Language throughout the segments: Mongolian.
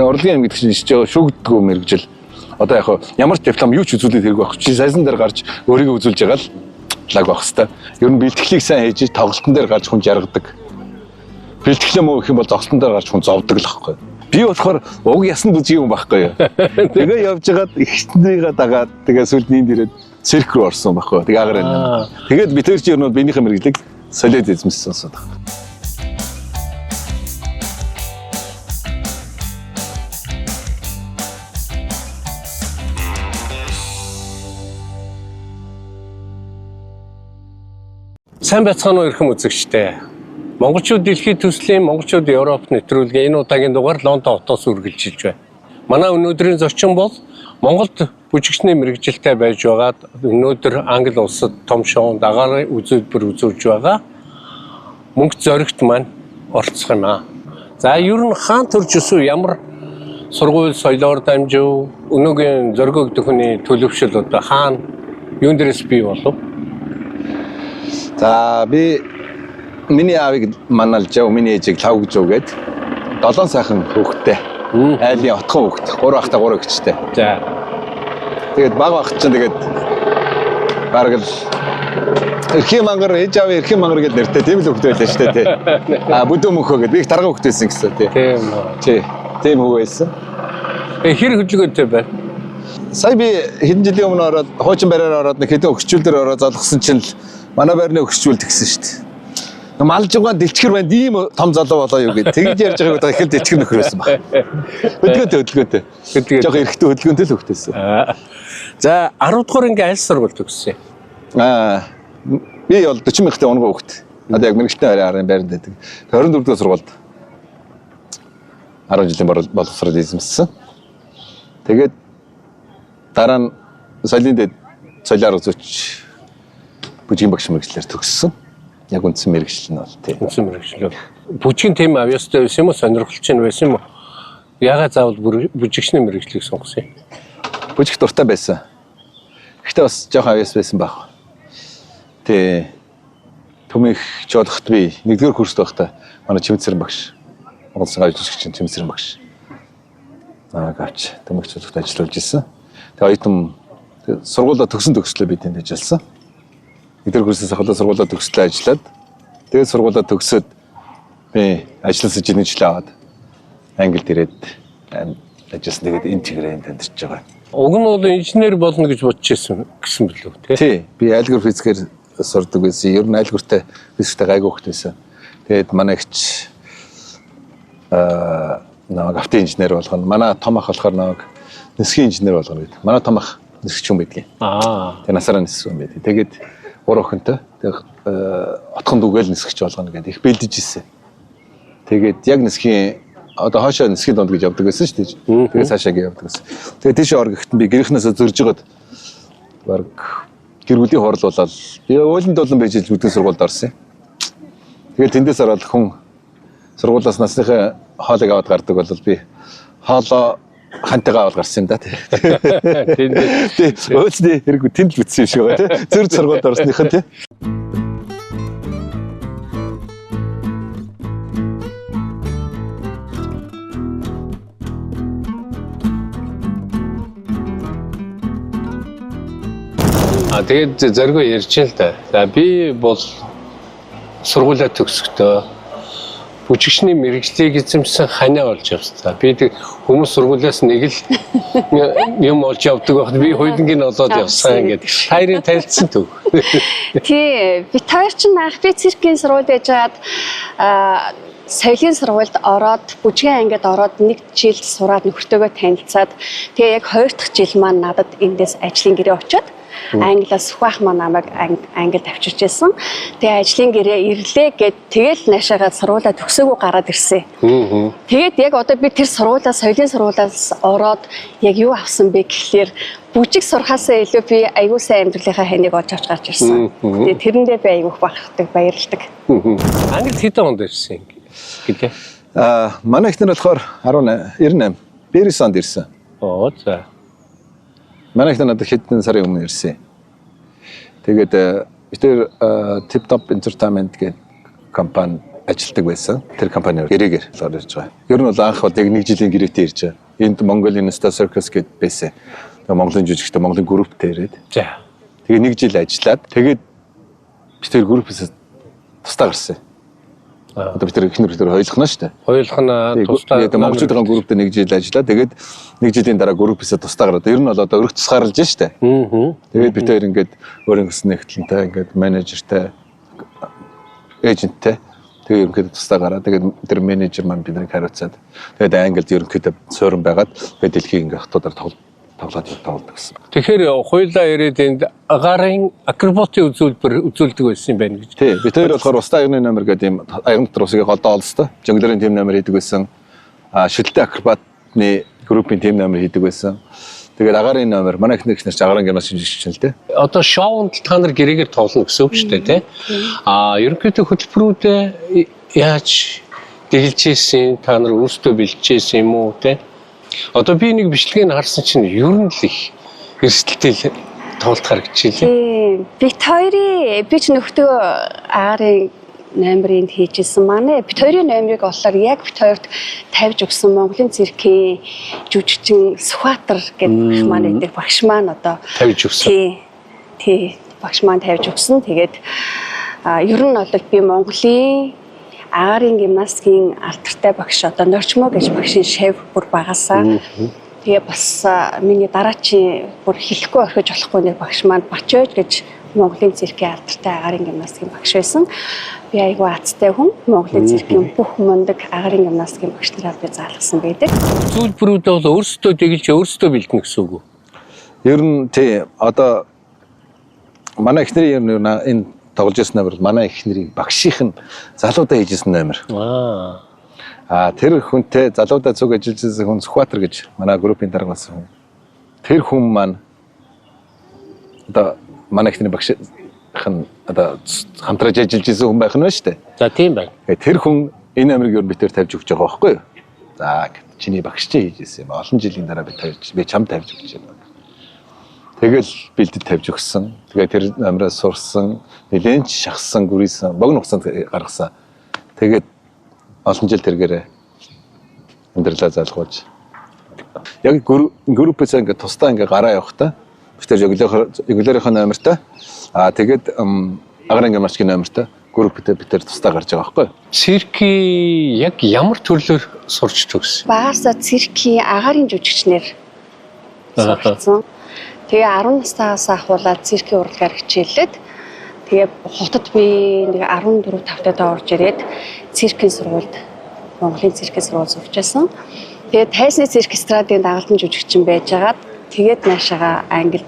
Урлагийн аймаг гэдэг чинь шүүгддэггүй мэрэгжил. Одоо яг ямар ч диплом юу ч үзүүлээд хэрэг байхгүй. Чи сайсан дээр гарч өөрийгөө үзүүлж байгаа л лаг байх хэвээр. Ер нь бэлтгэлийг сайн хийж тоглолтын дээр гарч хүн жаргадаг. Бэлтгэлээ муу гэх юм бол зогсолтон дээр гарч хүн зовдөг л байхгүй. Би болохоор уг ясны бүжиг юм байхгүй юу. Тэгээ явж байгаад ихтнийгээ дагаад тэгээ сүлд нийнд ирээд цирк руу орсон байхгүй. Тэгээ агаар байна. Тэгээд би тэр чинь ер нь биенийхээ мэрэгжлийг солиод эзэмшсэн сонсоод байна. Сайн байцгаана уу эрхэм үзэгчтэй. Монголчууд дэлхийн төслийн монголчууд Европ нэвтрүүлгээ энэ удаагийн дугаар Лондон хотоос үргэлжилж байна. Манай өнөөдрийн зочин бол Монголд бүжигчний мэрэгжилтэй байж байгаад өнөөдөр Англи улсад том шоунд агаарын үзүүлбэр үзүүлж байгаа мөнгө зоригт маань оролцох юм аа. За ер нь хаан төрж өсөв ямар сургууль соёлоор дамжив өнөөгийн зоригогдох хүний төлөвшил одоо хаана юун дээрээс бий болов? За би миний аавыг маналж яв, миний ээжийг лав гэж өгөөд 7 сайхан хүүхэдтэй. Айлын отхон хүүхэд, 3 ахтай 3 эгчтэй. За. Тэгээд баг багт чинь тэгээд бараг л эрхийн мангар, ээж аавын эрхийн мангар гэдэг нэртэй тийм л хүүхэд байлаа шүү дээ тий. Бүдүү мөнхөө гэдэг. Би их тарга хүүхэд байсан гэсэн тий. Тийм үү. Тий. Тийм хүү байсан. Хэр хөдөлгөөнтэй байна? Сая би хэдэн жилийн өмнө ороод хуучин бариар ороод нэг хэдэн өгчүүлдэр ороод залгсан чинь л манай байрны өгчүүлд гисэн шүү дээ. Малж байгаа дэлчгэр байна ийм том залуу болоо юу гэдэг. Тэгж ярьж байгааг удаа их л дэлчгэр нөхөр байсан баг. Хөдөлгөөнтэй. Жохо эрэхтэй хөдөлгөөнтэй л хөвгтэйсэн. За 10 дугаар анги аль сургуульд төгссөн? Би бол 40 мянган онгоо хөвгт. Одоо яг мэрэгчтэй харин байранд байдаг. 24 дугаар сургуульд 10 жилийн боловсрол эзэмссэн. Тэгээд дараа нь соёлын дэд соёлоор үзүүч бүжгийн багш мэрэгчлэр төгссөн. Яг үндсэн мэрэгжил нь бол тийм. Үндсэн мэрэгжил. Бүжгийн тем авьяастай байсан юм уу? Сонирхолч нь байсан юм уу? Яагаад заавал бүжигчний мэрэгжлийг сонгосон юм? Бүжигт дуртай байсан. Гэхдээ бас жоохон авьяас байсан баг. Тэ төмөх жолохт би 1-р курст байхдаа манай Чимцэрэн багш, Монгол Улсын гавьжигч Чимцэрэн багш авч төмөх жолохт ажиллаж ирсэн. Тэгээ оюутан сургуулаа төгслөө би тэнд ажилласан. 1-р курсээс ахвал сургуулаа төгслөө ажиллаад тэгээд сургуулаа төгсөөд би ажилласан чинь 1 жил аваад Англид ирээд ажилласан. Тэгээд энэ чигээрээ тандирч байгаа. Уг нь бол инженер болно гэж бодож ирсэн гэсэн билүү тий? Тий. Би айлгуур физикээр сурдаг байсан. Ер нь айлгууртай физиктэй гайгүй хөхт байсан. Тэгээд манай ихч намайг автын инженер болгоно. Манай том ах болохоор намайг нисхийн инженер болгоно гэдэг. Манай том ах нисгч хүн байдгийн. Тэгээд насаараа ниссэн юм байдаг. Тэгээд 3 охинтой. Тэгээд отхон дүүгээл нисгч болгоно гэдэг их бэлдэж ирсэн. Тэгээд яг нисхийн одоо хоошоо нисхийн донд гэж явдаг байсан шүү дээ. Тэгээд цаашаа явдаг байсан. Тэгээд тийш оргихт би гэрхнээс зөрж жагаад баг гэргүүлийн хорлуулаад би уулын дулан байж бүдгэн сургуульд орсон юм. Тэгээд тэндээс ороод хүн сургуулиас насныхаа хоолыг аваад гардаг бол би хоолоо хантайгаа аваад гарсан юм да. Тэгээд өөцний хэрэггүй тэнд л бүтсэн юм шиг байгаа тий. Зүрх сургуульд орсныхан тий. Тэгээд зоригоо ярьж л да. За би бол сургуулаа төгсөхдөө бүжигчний мэрэгжлийг эзэмсэн ханиа болж явсан. Би хүмүүс сургуулиас нэг л юм олж явдаг байхад би хуудангийн олоод явсан гэдэг. Хайрын танилцсан төв. Тий, би таар чинь анх би циркийн сургуульд яжгаад соёлын сургуульд ороод бүжгийн ангид ороод 1 жил сураад нөхөртөөгөө танилцаад тэгээ яг 2 дахь жил маань надад эндээс ажлын гэрээ очиод Англиас хуваах маань намайг Англид авчирч байсан. Тэгээ ажлын гэрээ ирлээ гэд тэгэл наашаагаад сургуулаа төгсөөгөө гараад ирсэн. Тэгээд яг одоо би тэр сургуулаа соёлын сургуулиас ороод яг юу авсан бэ гэхлээр бүжиг сурхаасаа илүү би аягүй сайн амьдралынхаа ханыг олж авч гарч ирсэн. Тэгээд тэрэндээ би аягүй бахархдаг, баярлдаг. Англид хэдэн онд ирсэн гэлээ? Манай ихнэр болохоор 98. Бэрис онд ирсэн. Оо за. Манай ихнэр надад хэдэн сарын өмнө ирсэн. Тэгээд бид тэр Tip Top Entertainment гэдэг компани ажилдаг байсан. Тэр компаниор гэрээгээр ирж байгаа. Ер нь бол анх бол яг 1 жилийн гэрээтэй ирж байгаа. Энд Mongolian Star Circus гэдэг байсан. Монголын жүжигчтэй Монголын групптэй ирээд. За. Тэгээ 1 жил ажиллаад тэгээд би тэр группээс тусдаа гарсан. Одоо би тэр ихнэр хойлохно шүү дээ. Хойлохно тусдаа монголчуудын групптэй 1 жил ажиллаад тэгээд 1 жилийн дараа группээс тусдаа гараад ер нь бол одоо өргөц тусгаарлаж шүү дээ. Тэгээд би тэр ингээд өөрийн гэсэн нэгтлэнтэй ингээд менежертэй эйженттэй тэгээд ерөнхийдөө тусдаа гараад тэгээд тэр менежер маань биднийг хариуцаад тэгээд Англид ерөнхийдөө суурин байгаад тэгээд дэлхийн ингээд хотуудаар тоглоод гэсэн. Тэгэхээр хуйлаа ирээд энд агарын акробатын үзүүлдэг байсан юм байна гэж. Тий, би тэр болохоор устаа аягны номер гэдэг юм аягны дотор усыг голдоо олстой. Жонглерийн тим номер хийдэг байсан. Шилдэг акробатны группийн тим номер хийдэг байсан. Тэгээд агарын номер манай их нэгч агарын гимнас шинжигч л дээ. Одоо шоунд та нар гэрээгээр тоглоно гэсэн үг шүү дээ, тий. Ерөнхийдөө хөтөлбөрүүдээ яаж дэглэж ийсэн, та нар өөрсдөө бэлдэж юм уу, тий? Одоо би нэг бичлэгийг харсан чинь ер нь л их эрсдэлтэй тоглолт харагдчихлээ. Тийм. Бит хоёрын би ч нөхдөө агарын номерыг хийжсэн манай. Бит хоёрын номерыг болохоор яг бит хоёрт тавьж өгсөн Монголын циркийн жүжигчин Сүхбаатар гэдэг манай дээр багш маань одоо тавьж өгсөн. Тий. Багш маань тавьж өгсөн. Тэгээд ер нь бол би Монголын агарын гимнастикийн алдартай багш одоо Норчмо гэж багшийн шеф бүр багасаа тэгээ бас миний дараачийн бүр хэлэхгүй орхиж болохгүй нэг багш маань Бачойж гэж Монголын циркийн алдартай агарын гимнастикийн багш байсан. Би айгүй азтай хүн Монголын циркийн бүх мундаг агарын гимнастикийн багш нараа би заалгасан байдаг. Зүйлбэрүүдээ бол өөрсдөө дэглэж өөрсдөө бэлдэнэ гэсэн үг үү? Ер нь тий одоо манай ихнэрийн ер нь энэ тоглож ирсэн номер манай их нэрийн багшийн залуудаа хийжсэн номер. Тэр хүнтэй залуудаа цуг ажиллаж байсан хүн Сүхбаатар гэж манай группийн дарга болсон хүн. Тэр хүн маань одоо манай их нэрийн багшийн одоо хамтраж ажиллаж байсан хүн байх нь ба шүү дээ. За тийм байна. Тэр хүн энэ номерыг ер нь битээр тавьж өгч байгаа байхгүй юу? За чиний багш чинь хийжсэн юм. Олон жилийн дараа би чамд тавьж өгч байна. Тэгэл бэлдэд тавьж өгсөн. Тэгээ тэр номероос сурсан, нэлээд шахсан, гүрийсэн, богино хугацаанд гаргасан. Тэгээд олон жил тэргээрээ амьдралаа залгуулж. Яг группээс ингээд тусдаа ингээд гараа явахдаа бид тэр жонглерийн номертой тэгээд агарын гимнастикийн номертой групптэй бид тэр тусдаа гарч байгаа байхгүй юу? Цирки яг ямар төрлөөр сурч төгссөн? Багасаа циркийн агарын жүжигчнэр сурсан. Тэгээ 10 настайгаас ахуулаад циркийн урлагаар хичээллээд тэгээ хотод би нэг 14 5 таа орж ирээд циркийн сургуульд Монголын циркийн сургууль сурч байсан. Тэгээд тайсны цирк эстрадын дагалдан жүжигчин байжгаад тэгээд наашаага Англид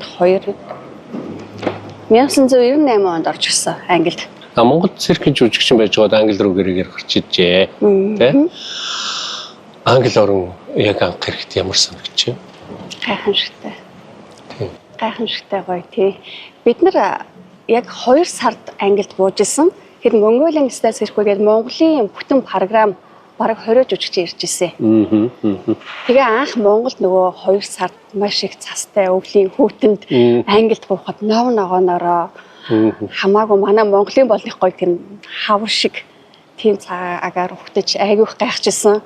1998 онд орж ирсэн Англид. Монгол циркийн жүжигчин байжгаад Англи руу гэрээгээр гарч ижээ. Тэ? Англи орн яг анх ирэхэд ямар санагч вэ? Гайхамшигтай. Гайхамшигтай гоё тий. Бид нар яг 2 сард Англид бууж исэн. Тэгэхээр Mongolian Star Circus гэдэг Монголын бүтэн програм бараг 20 жүжигч ирж исэн. Тэгээ анх Монголд нөгөө 2 сард маш их цастай өвлийн хүүтэнд Англид буухад нов ногоонороо хамаагүй манай Монголын болных гоё тийм хавар шиг тийм цагаагаар хөвтөж айгүйх гайхажсэн.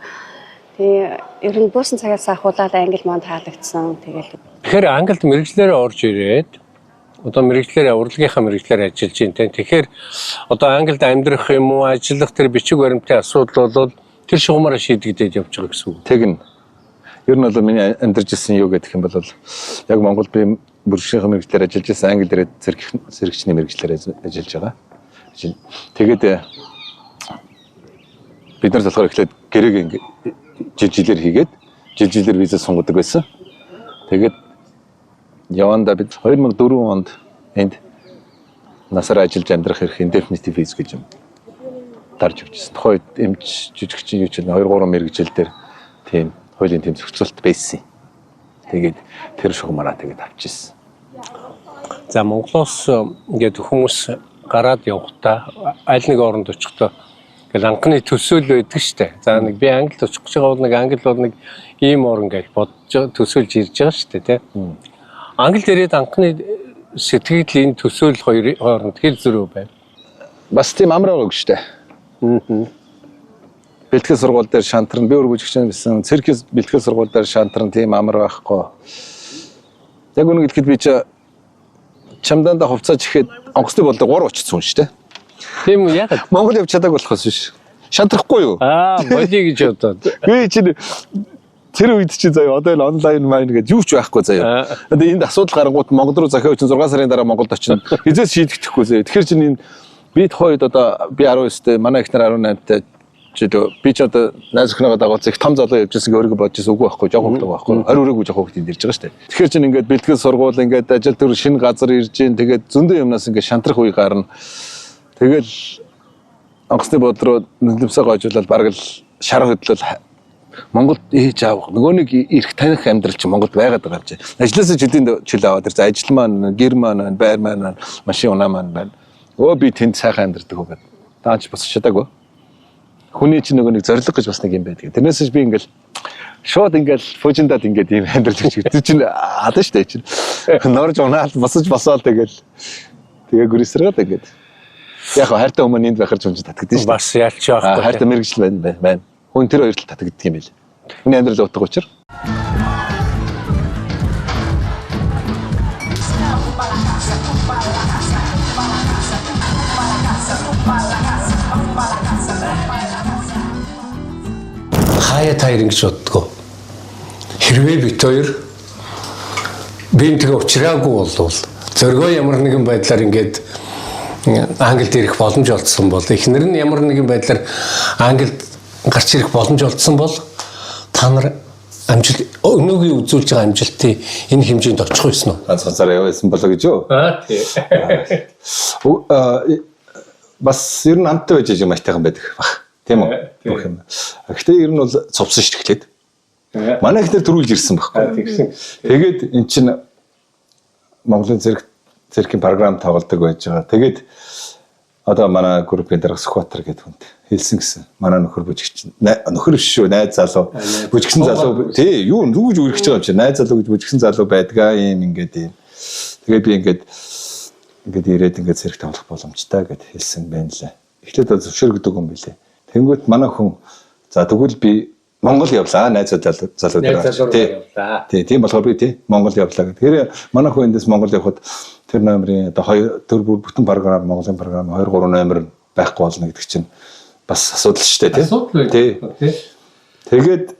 Тэгээ ер нь буусан цагаас ахуулаад Англи манд таалагдсан. Тэгэхээр Англид мэрэгчлэрээ орж ирээд одоо мэрэгчлэрээ урлагийнхаа мэрэгчлэрээ ажиллаж байна те. Тэгэхээр одоо Англид амьдрах юм уу, ажиллах тэр бичиг баримтын асуудал бол тэр шугамаараа шийдэгдээд явж байгаа гэсэн үг. Тэгнь. Ер нь бол миний амьдарч ирсэн юу гэдэг юм бол яг Монгол би бүршийнхаа мэрэгчлэр ажиллаж байсан Англи дээр зэрэгчний мэрэгчлэр ажиллаж байгаа. Тэгээд бид нар болохоор эхлээд гэрээг жилээр хийгээд жилээр виза сонгодог байсан. Тэгээд яванда бид 2004 онд энд насаараа ажиллаж амьдрах хэрэг indefinite visa гэж юм дарж өгчсэн. Тухайд эмч жүжигчин юу ч 2 3 мэрэгжил дээр тийм хуулийн тийм зохицуулт байсан. Тэгээд тэр шугамаараа тэгээд авчихсан. За Монголоос ингээд хүмүүс гараад явахдаа аль нэг оронд очихдоо ингээд анхны төсөөл байдаг штэ. За нэг би Англид очих гэж байгаа бол нэг Англи бол нэг ийм орн гэж бодож төсөөлж ирж байгаа штэ тий. Англид ирээд анхны сэтгэл энэ төсөөл хоёрын хооронд хэл зөрүү байв. Бас тийм амар байгаа штэ. бэлтгэл сургууль дээр шантарна. Би өөр бүжигчин байсан. Циркийн бэлтгэл сургууль дээр шантарна. Тийм амар байхгүй. Яг үнэ хэлэхэд би чамдаанда хувцааж ихэд онгоцны болдог 3 очсон шүү дээ. Тийм үү яагаад? Монгол явж чадаагүй болохоос биш. Шантрахгүй юу? Болий гэж бодоод. Би чинь тэр үед чи заяа одоо л онлайн майн гэдэг юу ч байхгүй заяа. Одоо энд асуудал гарангууд Монгол руу захиа өчн 6 сарын дараа Монголд очино. Хизээс шийдэгдэхгүй заяа. Тэгэхээр чинь энэ би тухайд одоо би 19-тэй, манай ихнэр 18-тай би ч одоо найз өхнөөгөө дагуулж их том залуу явж байсан өөрийгөө бодож байсан үгүй байхгүй, жоохон хөөрхөн байхгүй. 20 өрөөгүй жоохон хөөрхөн ирж байгаа шүү дээ. Тэгэхээр чинь ингээд бэлтгэл сургууль ингээд ажил төр шинэ газар ирж гин тэгээд зөндөө юмнаас ингээд шантрах үе гарна. Тэгэл онгоцны бодол руу нөлөөсөө гоожуулаад бараг л шар хөдлөл Монголд ээж аав нөгөө нэг ирэх таних амьдрал чинь Монголд байгаад байгаа юм чи. Ажлаасаа жилийн чил аваад ирсэн ажил маань, гэр маань, байр маань, машин унаа маань байна. Өө би тэнд сайхан амьдардаг хөөгд. Даач босч чадаагүй. Хүний чинь нөгөө нэг зориг гэж бас нэг юм байдаг. Тэрнээс би ингээл шууд ингээл фужиндаад ингээд юм амьдрал гэж тэр чинь адаа штэ чинь. Норж унаал босоод тэгэл гүрээсрээд ингээд. Яг хайртай хүмүүс энд байхаар ч юм татгдсан штэ. Бас ялч байхгүй. Хайртай мэрэгжил байна. Хүн тэр хоёр тал татгддаг юм байл. Хүний амьдрал утга учир. Хаяа таяр ингэж боддгоо. Хэрвээ бит хоёр бинтгээ уучраагүй болвол зөргөө ямар нэгэн байдлаар ингээд Англид ирэх боломж олдсон бол эхнэр нь ямар нэгэн байдлаар Англид гарч ирэх боломж олдсон бол та нар амжилт өнөөгийн үзүүлж байгаа амжилтыг энэ хэмжээнд очих байсан уу? Ганцаараа явсан болоо гэж юу? Тийм. Бас ер нь амттай байж байгаа маягтайхан байдаг баг. Тийм үү? Гэхдээ ер нь бол цовсон шүү дээ. Манай ихнэр төрүүлж ирсэн байхгүй. Тэгээд эн чинь Монголын циркийн програм тоглодог байж байгаа. Тэгээд одоо манай группийн дарга Скватер гэдэг хүнд хэлсэн гэсэн. Манай нөхөр бүжигчин. Нөхөр биш шүү, найз залуу. Бүжигчин залуу. Тий, юу гэж үргэж байгаа юм чи? Найз залуу гэж бүжигчин залуу байдгаа юм ингээд юм. Тэгээд би ингээд ирээд ингээд цирк тоглох боломжтой гэд хэлсэн байна лээ. Эхлээд зөвшөөрөгдөг юм билээ. Тэнгүүт манай хүн за тэгвэл би Монгол явлаа, найз залуу дээр. Тий, тийм болохоор би тий Монгол явлаа гэдэг. Тэгэхээр манай хүн эндээс Монгол явхад тэр номерын одоо 2 бүтэн програм Монголын програм 2 3 номер байхгүй болно гэдэг чинь бас асуудал шүү дээ тий. Тэгээд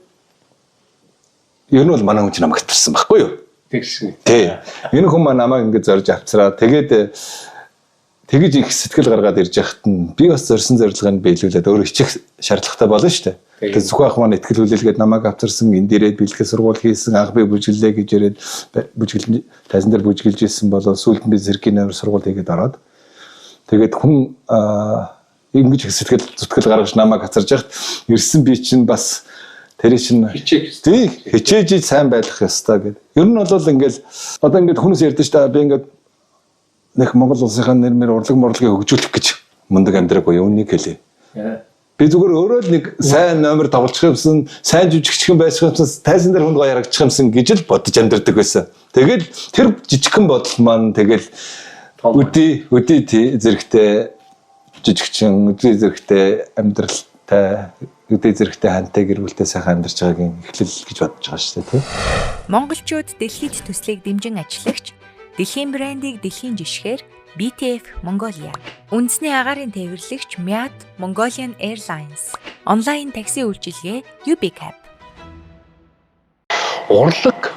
ер нь бол манай хүн чинь намайг хатарсан байхгүй юу? Тий. Энэ хүн маань намайг ингэж зорж авцраа. Тэгээд тэгэж их сэтгэл гаргаад ирж яхад нь би бас зорьсон зорилгыг биелүүлээд өөрөө ичих шаардлагатай болно шүү дээ. Тэгээд зөвхөн ах маань ихтгэл хүлээлгээд намайг авчирсан энд ирээд бэлтгэл сургууль хийсэн анх би бүжиглээ гэж ирээд бүжиглэн тайзан дээр бүжиглж ирсэн болоо сүүлд нь би циркийн номер сургууль хийгээд ороод тэгээд хүн ингэж их сэтгэл зүтгэл гаргаж намайг хацарж яхад ирсэн би чинь бас тэр чинь хичээж сайн байх ёстой гэдэг. Ер нь бол ингээл одоо ингээд хүнээс ярьдэн шүү дээ би ингээд нэг Монгол улсынхаа нэрмээр урлаг морлогийг хөгжүүлэх гэж мундаг амьдраагүй юунийг хэлээ. Би зүгээр өөрөө л нэг сайн номер тоглох юмсан, сайн жүжигчхэн байх юмсан, тайзан дээр хүнд гоё харагдчих юмсан гэж л бодож амьдардаг байсан. Тэгэл тэр жижигхэн бодол маань тэгэл өдий зэрэгтэй жижигчин, өдий зэрэгтэй амьдралтай, өдий зэрэгтэй хантай гэр бүлтэй сайхан амьдарч байгаагийн эхлэл гэж бодож байгаа шүү дээ, тийм. Монголчууд дэлхийд төслийг дэмжин ажиллагч, дэлхийн брендийг дэлхийн жишгээр BTF Mongolia, үндэсний агаарын тээвэрлэгч Myat Mongolian Airlines, онлайн такси үйлчилгээ UBCab. Урлаг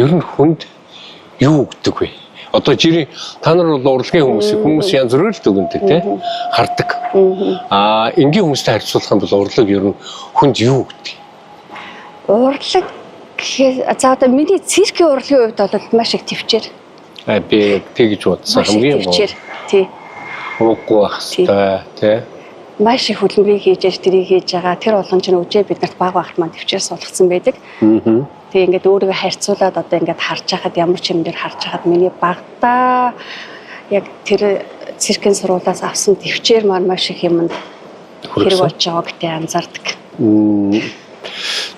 ер нь хүнд юу өгдөг вэ? Одоо жирийн та нар бол урлагийн хүмүүс янз бүр л дүгндэг тий хардаг. Энгийн хүмүүстэй харьцуулах юм бол урлаг ер нь хүнд юу өгдөг? Урлаг за одоо миний циркийн урлагийн хувьд бол маш их төвчээр. Би тэгж бодсон хамгийн гол. Тий. Уугүй байх хэрэгтэй тий. Маш их хөдөлмөрийг хийж тэрийг хийж байгаа. Тэр болгон ч үжээ биднэрт баг багт маань төвчээр суулгацсан байдаг. Тэгээ ингээд өөрийгөө харьцуулаад одоо ингээд харж байхад ямар ч юм дээр харж байхад миний багтаа яг тэр циркийн сургуулиас авсан төвчээр маань маш их юмд хэрэг болж байгааг гэдэг анзаардаг.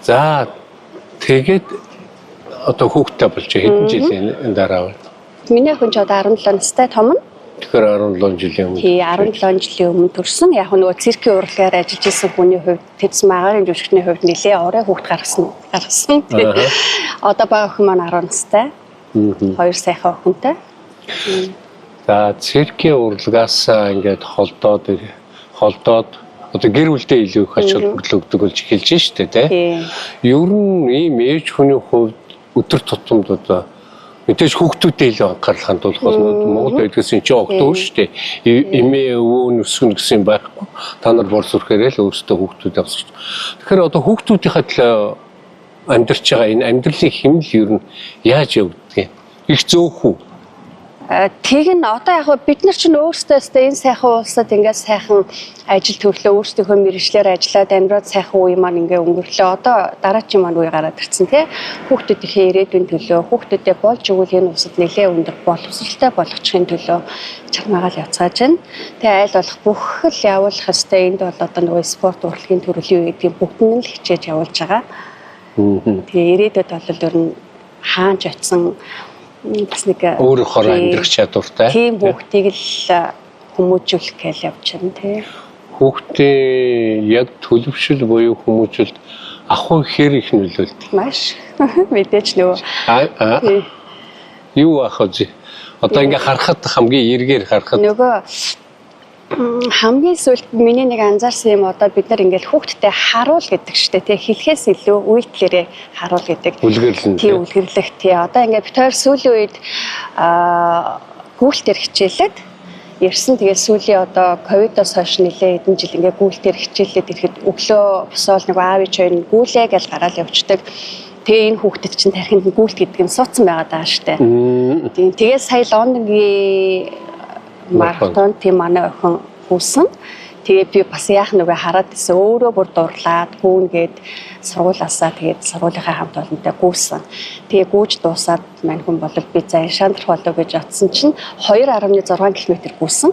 За тэгээд одоо хүүхдтэй болж хэдэн жилийн дараа вэ? Миний охин ч одоо 17 настай том нь. Тэгэхээр 17 жилийн өмнө. Тий 17 жилийн өмнө төрсөн. Яг нөгөө циркийн урлагаар ажиллаж исэн хүний хувьд тэдсэн агаарын жүжигчний хувьд нэлээ орой хүүхд гаргасан. Одоо бага охин маань 10 настай. Хоёр сайхан охинтой. За циркийн урлагаас ингээд холдоод одоо гэр бүлдээ илүү их ач холбогдол болж эхэлж штэ тий. Ер нь ийм ээж хүний хувьд өдөр тутамд одоо мэдээж хүүхдүүдээ илүү анхаарал хандуулах бол Монгол байдгаас энэ огтур штэ. Эмээ өвөө нүсгэн гэсэн байхгүй. Та нар бор сүрхээрээ л өөрсдөө хүүхдүүдээ авсч. Тэгэхээр одоо хүүхдүүдийнхээ төлөө амьдарч байгаа энэ амьдралын хэмнэл ер нь яаж явагдгийг их зөөхүү. Тэг нь одоо яг бид нар чинь өөрсдөө энэ сайхан улсад ингээд сайхан ажил төрлөө өөрсдийнхөө мэргэжлэр ажиллаад амьдраад сайхан үе маань ингээд өнгөрлөө. Одоо дараачийн маань үе гараад ирсэн тий. Хүүхдүүдийнхээ ирээдүйн төлөө хүүхдүүдэд болж өгвөл энэ улсад нэлээд өндөр боловсралтай болгочихын төлөө чармаагаал явцгааж байна. Тэгээ айл болох бүх л явуулах ёстой. Энд бол одоо нөгөө спорт урлагийн төрлийн үе гэдгийг бүгд нь л хичээж явуулж байгаа. Тэгээ ирээдүйд бол ер нь хаанч очсон бас нэг өөрөөр амьдрах чадвартай. Тийм хүүхдийг л хүмүүжүүлэх гэж явж байна тий. Хүүхдээ яг төлөвшил буюу хүмүүжүүлэлт ахуй хэр их нөлөөлдөг. Маш мэдээж нөгөө юу ах вэ? Одоо ингээ харахад хамгийн эргээр харахад нөгөө хамгийн сүүлд миний нэг анзаарсан юм одоо бид нар ингээл хүүхдтэй харуул гэдэг штэ тий хэлхээс илүү үйлдэлээрээ харуул гэдэг. Үлгэрлэн тий үлгэрлэх тий одоо ингээд бид хоёр сүүлийн үед гүйлтээр хичээлээд ярьсан тэгээд сүүлийн одоо ковидоос хойш нэлээ хэдэн жил ингээд гүйлтээр хичээлээд ирэхэд өглөө босоол нэг аав ээж хоёр нь гүйлээ гэж гараал явчихдаг. Тэгээ энэ хүүхдэд чинь тархинд гүйлт гэдэг нь суудсан байгаа даа штэ. Тэгээд сая Лондонгийн маратон тийм манай охин гүйсэн. Тэгээ би бас яах нүгэ хараад исэн өөрөө бүр дурлаад гүүнгээд сургуулаасаа тэгээд сургуулийнхаа хамт олонтой гүйсэн. Тэгээ гүйж дуусаад мань хүн бол би заа шандрах болоо гэж атсан чинь 2.6 км гүйсэн.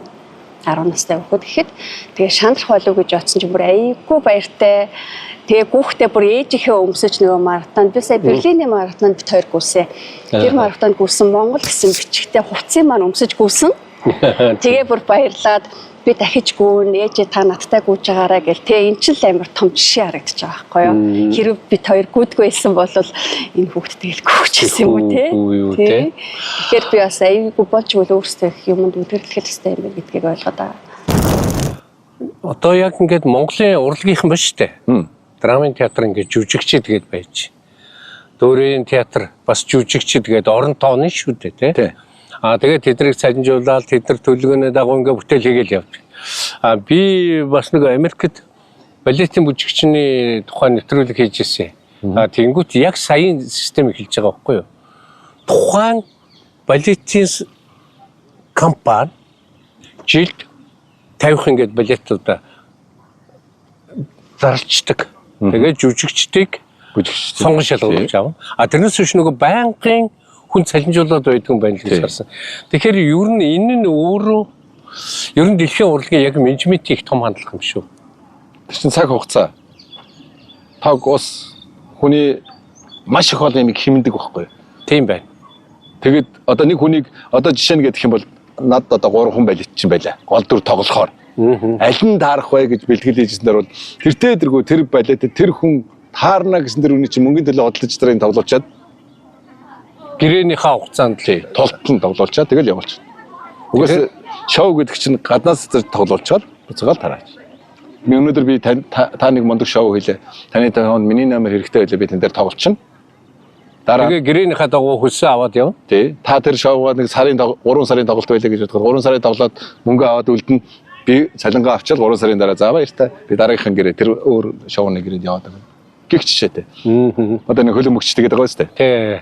10 настай хөхөд гэхэд тэгээ шандрах болоо гэж атсан чинь бүр айгүй баяртай. Тэгээ гүүхдээ бүр ээжийнхээ өмсөж нөгөө маратон би сая Берлиний маратонд бит хоёр гүйсэн. Тэр маратонд гүйсэн Монгол гэсэн бичгтээ хувцсыг маань өмсөж гүйсэн. Тэгээ бүр баярлаад би дахиж гүүн ээжээ та надтай гүйж байгаарай гэл тэ эн чинь амар том жишээ харагдаж байгаа байхгүй юу. Хэрвээ бид хоёр гүйдгүй байсан бол энэ хүүхд тэгэл гүйчихсэн юм уу те. Тэгэхээр би бас аюулгүй болж өгөл өөрсдөө их юмд үлгэрлэх хэрэгтэй юм байна гэдгийг ойлгоод байгаа. Одоо яг ингээд Монголын урлагийнхан ба штэ. Драмын театр ингээд жүжигчид гээд байж. Дөрийн театр бас жүжигчид гээд орон тооны шүү дээ те. Тэгээд тэднийг цалинжуулаад тэд нар төлөвлөгөөний дагуу ингээ бүтээл хийгээл явдаг. Би бас нэг Америкт балетын бүжигчний тухай нэвтрүүлэг хийж ирсэн. Тэнгүүт яг саяын систем эхэлж байгаа байхгүй юу? Тухайн балетын компани жилд 50 ингээд балетуудаа зарлцдаг. Тэгээд жүжигчдийг сонгон шалгуулж авна. Тэрнээс биш нөгөө байнгын хүн цалинжуулаад байдаг юм байна л гэж харсан. Тэгэхээр ер нь энэ нь өөрөө ер нь дэлхийн урлагийн яг менежментийн их том хандлага юм шүү. Тэр чинь цаг хугацаа. Таг ус хүний маш их олон юм хэмндэг байхгүй юу? Тийм байна. Тэгэд одоо нэг хүнийг одоо жишээ нь гэх юм бол над одоо 3 хүн балет чинь байлаа. Гол дүр тоглохоор. Аль нь таарах вэ гэж бэлтгэл хийжсэнээр бол тэртээ тэргүй тэр балетд тэр хүн таарна гэсэн тэр үний чинь мөнгөний төлөө бодлож тэрийг тоглуулчаад гэрээнийхээ хугацаанд л толтон тоглуулчаа тэгэл явуулчих. Угаас шоу гэдэг чинь гаднаас тоглуулчаар буцаагаал тараач. Би өнөөдөр би та нэг мундаг шоу хийлээ. Таны тоонд миний номер хэрэгтэй байлаа би тэн дээр тоглолчихно. Дараа тэгээ гэрээнийхээ дагуу хөлсөө аваад явна. Тий. Та тэр шоугаа нэг 3 сарын тоглолт байлаа гэж бодохоор 3 сарын тоглоод мөнгө аваад үлдэн би цалингаа авчаад 3 сарын дараа заа баяртай. Би дараагийнхын гэрээ тэр өөр шоуны гэрээнд яваад байгаа. Гэх жишээтэй. Одоо нэг хөлөмөгч тэгээд байгаа үстэй. Тий.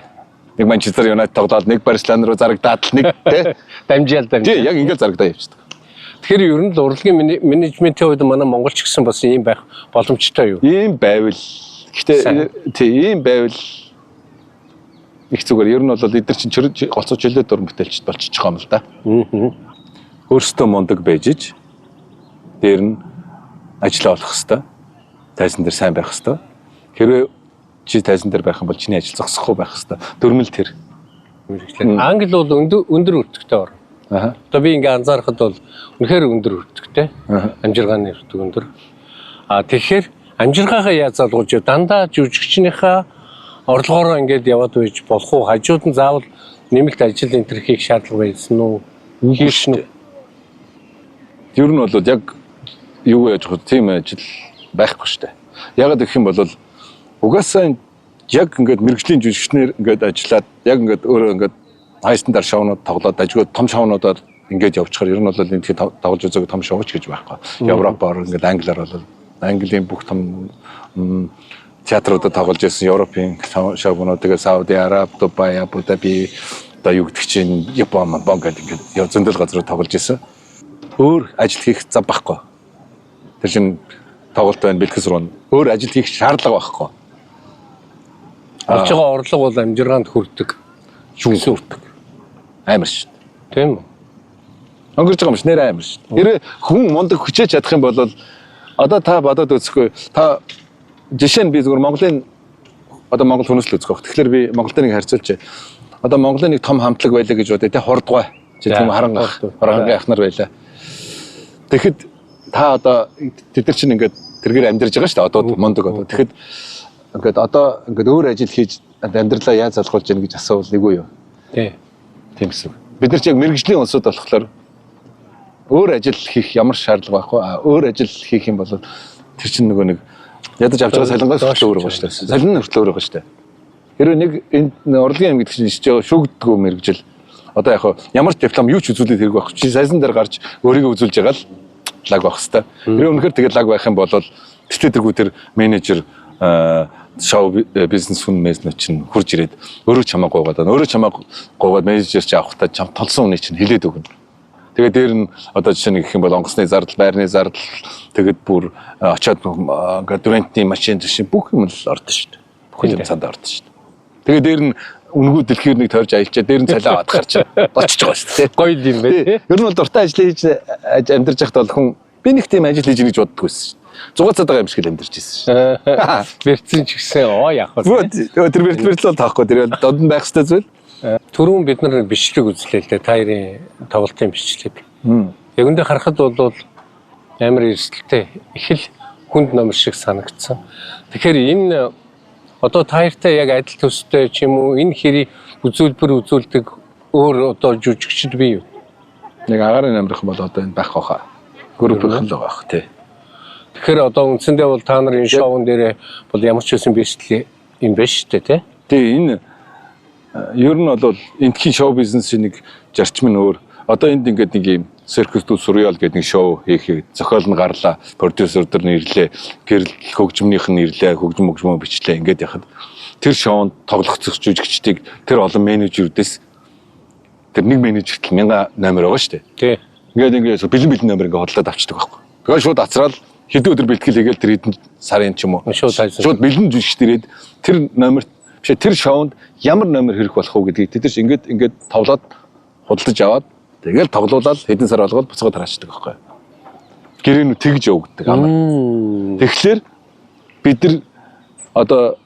Нэг Манчестер Юнайтед тоглоод нэг Барселона руу зарагдаад л нэг тий дамжаал. Тий яг ингээд зарагдаа явчихдаг. Тэгэхээр ер нь л урлагийн менежментийн хувьд манай монголч гэсэн бас ийм байх боломжтой юу? Ийм байвал гэхдээ тий ийм байвал их зүгээр ер нь бол эдгээр чинь голцоо чөлөөт дуран бүтээлч болчих юм л да. Өөрсдөө мундаг байж иж дээр нь ажиллаа олох хэвээр тайзан дээр сайн байх хэвээр. Хэрвээ чи тайзан дээр байх юм бол чиний ажил зогсохгүй байх хэвээр. Дөрмөл тэр. Англи бол өндөр өртөгтэй орно. Одоо би ингээ анзаарахад бол үнэхээр өндөр хүртэгтэй. Амжиргааны хүртэг өндөр. Тэгэхээр амжиргаагаа яаж залгуулж дандаа жүжигчнийхээ орлогоороо ингээд яваад байж болох уу? Хажууд нь заавал нэмэлт ажил энэ төр хийх шаардлага байсан уу? Хийш нь. Ер нь бол яг юу яаж хөө тийм ажил байхгүй шүү дээ. Ягаад гэх юм бол угаасаа яг ингээд мэрэгжлийн жүжигчнэр ингээд ажиллаад яг ингээд өөрөө ингээд хай стандарт шоунууд тоглоод ажгүй том шоунуудаар ингээд явчихаар ер нь бол энэ тоглож үзэг том шоуч гэж байхгүй. Европоор ингээд англиар бол Английн бүх том театруудад тоглож ирсэн Европын шоунууд тэгээ Сауди Араб, Дубай, Абу Даби одоо юу гэдэг чинь Япон гэдэг ингээд зөндөл газрууд тоглож ирсэн. Өөр ажил хийх зав байхгүй. Тэр чинь тоглолт байна бэлтгэс рүү өөр ажил хийх шаардлага байхгүй. Олж байгаа орлого бол амжиргаанд хүрдэг. Юу хүрдэг. Амар шүү дээ. Тийм үү? Өнгөрж байгаа юм ш нэр амар шүү дээ. Хэрэг хүн мундаг хүчээж чадах юм бол одоо та бодоод үзэхгүй та жишээ нь би зөвхөн Монголын одоо Монгол хүнээс л үзэх байх. Тэгэхээр би Монголтой нэг харьцуулж одоо Монголын нэг том хамтлаг байлаа гэж бодъё те хордгой. Тийм харангийн ахнар байлаа. Тэгэхэд та одоо тэд нар чинь ингээд тэргээр амьдарч байгаа шүү дээ. Одоо мундаг одоо. Тэгэхэд ингээд одоо ингээд өөр ажил хийж амьдралаа яаж залгуулж яах гэж асуувал нэг үү юу? Тийм гэсэн. Бид нар ч яг мэрэгжлийн улсууд болохоор өөр ажил хийх ямар шаардлага байхгүй. Өөр ажил хийх юм бол тэр чинь нөгөө нэг ядаж авч байгаа салингаас хүртэл өөр байгаа шүү дээ. Салин хүртэл өөр байгаа шүү дээ. Хэрвээ нэг энэ урлагийн ам гэдэг чинь шүүгддэггүй мэрэгжил. Одоо яг ямар ч диплом юу ч үзүүлээд хэрэг байхгүй. Чи салин дээр гарч өөрийгөө үзүүлж байгаа л лаг байх хэвээр. Хэрвээ үнэхээр тэгээд лаг байх юм бол тэгтээ тэргүй тэр менежер шоу бизнес хүн менежер чинь хурж ирээд өөрөө чамаа гуугаад менежер чи авахтаа чам толсон үний чинь хилээд өгнө. Тэгээд дээр нь одоо жишээ нь гэх юм бол онгоцны зардал, байрны зардал тэгээд бүр очиод ингээд рентний машин жишээ бүх юм л ордоо шүү дээ. Бүх юм цаанд ордоо шүү дээ. Тэгээд дээр нь үнгүү дэлхийр нэг тойрж аялчаа дээр нь цалиа аваад гарч очиж байгаа шүү дээ. Гоё юм бэ. Ер нь бол дуртай ажил хийж амьдарч байхад бол хүн би нэг тийм ажил хийж гэж боддог байсан шүү дээ. Зугаацаад байгаа юм шиг л амьдарч ирсэн шүү дээ. Бэрцэн ч гэсэн яах вэ? Тэр бэртэл бол таахгүй тэр донд байх хэвээр зүйл. Түрүүн бид нар бичлэг үзлээ л дээ. Таарын тоглолтын бичлэг. Яг үндэ харахад бол амар эрсдэлтэй их л хүнд номер шиг санагдсан. Тэгэхээр энэ одоо таартай яг адил төстэй ч юм уу энэ хэрийг үзүүлбэр үзүүлдэг өөр одоо жүжигчд бий юу? Нэг агарын амрах бол одоо энэ байх хаа. Группийнхэн л байгаа бах тий. Тэгэхээр одоо үндсэндээ бол та нар энэ шоун дээр бол ямар ч үсэн бичлэг юм биш үү тий? Тий энэ ер нь бол эндхийн шоу бизнесийн нэг зарчим нь өөр. Одоо энд ингээд нэг юм Circus du Surreal гэдэг нэг шоу хийх зохиол нь гарлаа. Продюсер дөр нь ирлээ. Гэрэл хөгжмөнийх нь ирлээ. Хөгжмөө бичлээ ингээд яхад тэр шоунд тоглох жүжигчдийг тэр олон менежерүүдээс тэр нэг менежерт 1000 номер байгаа шүү дээ. Тий. Ингээд бэлэн номер ингээд хотлоод авчдаг байхгүй. Тэгээд шууд ацраал хэдэн өдөр бэлтгэл хийгээл тэр хэдэн сарын ч юм уу. Шууд бэлэн жүжигчд ирээд тэр номерт биш тэр шоунд ямар номер хэрэг болох уу гэдгийг тэд чинь ингээд тоглоод худалдаж аваад тэгэл тоглуулаад хэдэн сар болгоод буцаад тараачдаг байхгүй. Гэрээнүү тэгж явагддаг амар. Тэгэхээр бид нар одоо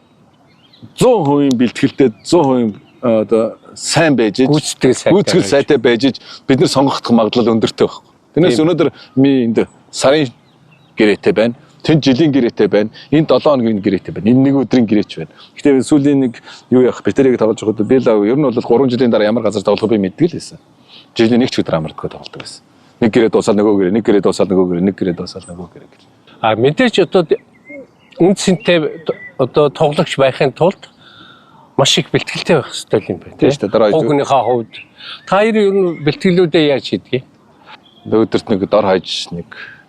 100% бэлтгэлтэй 100% одоо сайн байж гүйцэтгэл сайтай байж бид нар сонгогдох магадлал өндөртэй байхгүй. Тэрнээс өнөөдөр энд сарын гэрээтэй байна. Тэнд жилийн гэрээтэй байна. Энд 7 хоногийн гэрээтэй байна. Энэ нэг өдрийн гэрээч байна. Гэхдээ сүүлийн нэг юу яах битэрийг тоглож байхад би л ер нь бол 3 жилийн дараа ямар газар тоглох би мэддэг л байсан. Жилийн нэг ч өдөр амардгүй тоглодог байсан. Нэг гэрээ дуусаад нөгөө гэрээ, нэг гэрээ дуусаад нөгөө гэрээ, нэг гэрээ дуусаад нөгөө гэрээ гэл. Мэдээж одоо үндсэнтэй одоо тоглогч байхын тулд маш их бэлтгэлтэй байх хэрэгтэй юм байна. Тийм шүү дээ. Хүүхнийхээ хувьд та хоёр ер нь бэлтгэлүүдээ яаж хийдэг юм? Өдөрт нэг дор хаяж нэг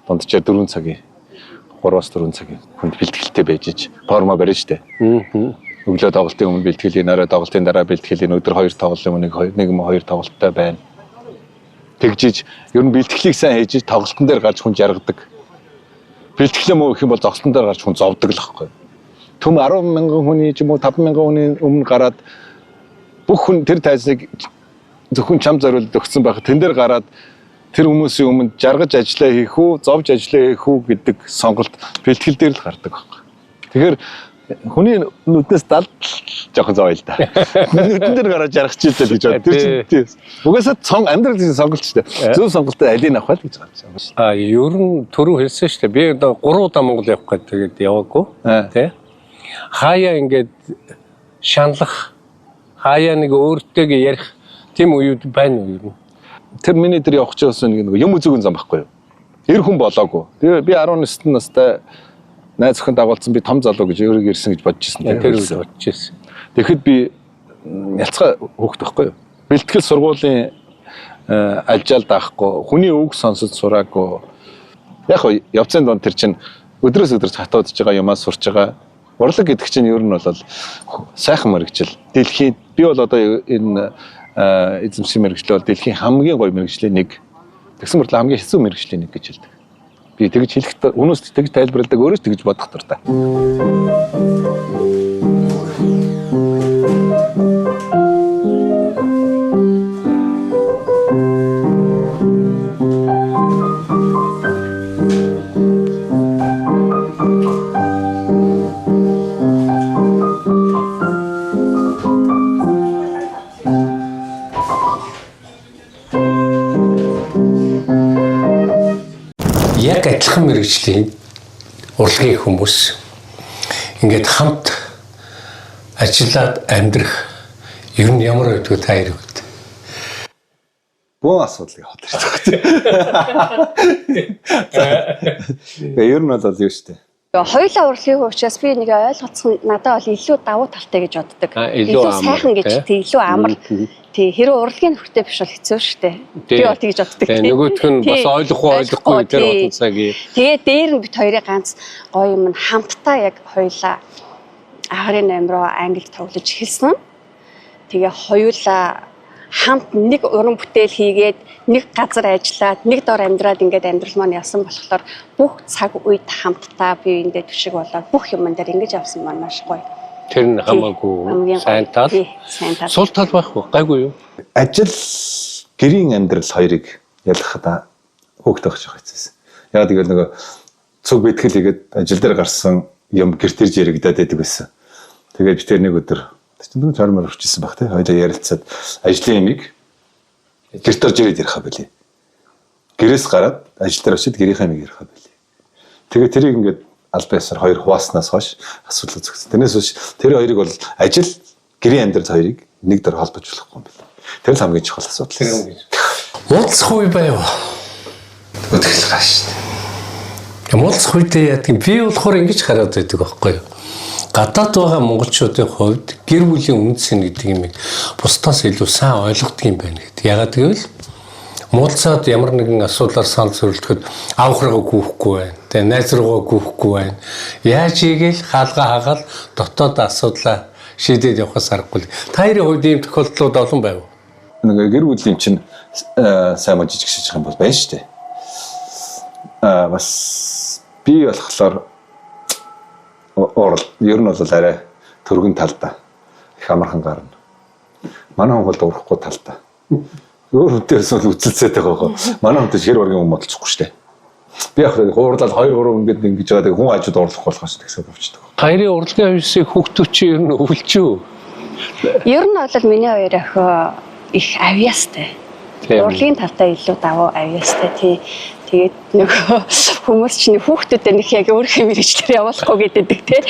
дундчаа 4 цагийн 3-4 цагийн хүнд бэлтгэлтэй байж форма барьж штэ. Өглөө тоглолтын өмнө бэлтгэлийн, орой тоглолтын дараа бэлтгэлийн, өдөр 2 тоглолтын өмнө нэг 2 тоглолттой байна. Тэгжиж ер нь бэлтгэлийг сайн хийж тоглолтын дээр гарч хүн жаргадаг. Бэлтгэлээ муу гэх юм бол зогсолтон дээр гарч хүн зовдөг л байхгүй. Төм 10,000 хүний ч юм уу 5,000 хүний өмнө гараад бүх хүн тэр тайзныг зөвхөн чам зориулд өгсөн байх. Тэн дээр гараад тэр хүмүүсийн өмнө жаргаж ажиллаа хийх үү, зовж ажиллаа хийх үү гэдэг сонголт бэлтгэл дээр л гардаг байхгүй. Тэгэхээр Хүний нүднээс далд жоохон зоо л да. Нүдэн дээр гараад жаргах чийтэл гэж бод. Тэр чинь угаасаа амьдралын сонголт шүү дээ. Зөв сонголтоо алийг авах л гэж байгаа юм байна. Ер нь түрүү хэлсэн шүү дээ. Би одоо 3 удаа Монгол явах гэдэг тэгээд яваагүй. Тэ. Хаяа ингээд шаналх хаяа нэг өөртөө ярих тийм үеуд байна уу юу? Тэр миний дээр явах ч гэсэн нэг юм үзүүгэн зам байхгүй юу? Эр хүн болоогүй. Тэгээ би 19 настай найз охин дагуулсан би том залуу гэж өөрийгөө ирсэн гэж бодож ирсэн. Тэр үл бодож ирсэн. Тэгэхэд би ялцгаа хөөхт байхгүй юу? Бэлтгэл сургуулийн ажаал даахгүй, хүний үг сонсож сураагүй. Яг хоо явцын донд тэр чинь өдрөөс өдөрт хатаудж байгаа юмаа сурч байгаа. Урлаг гэдэг чинь ер нь бол сайхан мэрэгжил. Дэлхийн би бол одоо энэ эзэмших мэрэгчлэл бол дэлхийн хамгийн гоё мэрэгжлийн нэг. Тэгсэн мэт хамгийн хэцүү мэрэгжлийн нэг гэж хэлдэг. Би тэгж хэлэхдээ өнөөс тэгж тайлбарладаг өөрөөс тэгж бодох дуртай. Яг адилхан мэрэгжлийн урлагийн хүмүүс ингээд хамт ажиллаад амьдрах ер нь ямар байдгүй та хоёр үед. Бөө асуудлыг хот ирдэг. Ер нь бол юу штэ. Хоёулаа урлагийн учраас би нэг ойлгоцсон надад бол илүү давуу талтай гэж боддог. Илүү сайхан гэж тий илүү амар. Тий хэрэв урлагийн нөхөртэй биш бол хэцүү шүү дээ. Би бол тэгж боддог. Нөгөөх нь бас ойлгохгүй тэр олон цагийн. Тэгээ дээр нь бит хоёрын ганц гоё юм хамтдаа яг хоёулаа агарын 8 руу англи тоглож эхэлсэн. Тэгээ хоёулаа хамт нэг уран бүтээл хийгээд нэг газар ажиллаад нэг дор амьдраад ингээд амьдрал маань явсан болохоор бүх цаг үед хамтдаа биеиндээ түшиг болоод бүх юм дээр ингэж явсан маань маш гоё. Тэр нь хамаагүй сайн тал. Сул тал байхгүй гайгүй юу? Ажил гэрийн амьдрал хоёрыг ялгахад хөөхтэй байх хэвчээсэн. Яг тэгэл нөгөө цуг бэтгэл хийгээд ажил дээр гарсан юм гэрт ирж яригадаад байдаг байсан. Тэгээд би тэр нэг өдөр чинь чармаар өрчсөн баг тий. Хоёулаа ярилцаад ажлын ямиг гэрт орж ирээд ярих байли. Гэрээс гараад ажил дээр очиод гэрийнхээ ямиг ярих байли. Тэгээд тэрийг ингээд албан ёсоор хоёр хувааснаас хойш асуудал үүсгэсэн. Тэрнээс хойш тэр хоёрыг бол ажил гэрийн амьдрал хоёрыг нэг дор холбож болохгүй юм байна. Тэр л хамгийн чухал асуудал. Уулзах үе байв. Өтгөл гаш шүү дээ. Уулзах үедээ яадаг би болохоор ингэж хараад байдаг байхгүй юу? Гадаад байгаа монголчуудын хувьд гэр бүлийн үндэс гэдэг юм бусдаас илүү сайн ойлгодог юм байна гэдэг. Ягаад гэвэл муулцаад ямар нэгэн асуудлаар санал зөвлөхөд авахраа гүйхгүй байна. Тэгээ найз руугаа гүйхгүй байна. Яаж ийгээл хаалга хагаал дотоод асуудлаа шийдээд явахаас аргагүй. Та хоёрын хувьд ийм тохиолдлууд олон байв. Нэг гэр бүлийн чинь сайн мөн жижигшиж байгаа юм бол байна шүү дээ. Бас би болохоор ер нь бол арай төргөн талдаа их амархан гарна. Манай Монголд урахгүй талдаа. Өөр хүнтэйс бол үцэлцээд байгаа гоо. Манай хүнтэй хэр ургийн юм бодолцохгүй шүү дээ. Би яг хуурлал 2-3 ингээд ингэж байгаа хүн ажид урлах болохоос гэсэн болчихдог. Хоёрын урлагийн хувьсыг хүүхдүүд чинь ер нь өвлжөө. Ер нь бол миний хоёр охин их авьяастай. Урлагийн талдаа илүү давуу авьяастай тий. Тэгээд нөгөө хүмүүс чинь хүүхдүүдээ нэг яг өөрийнхөө мэрэгчлэр явуулахгүй гэдэг тий.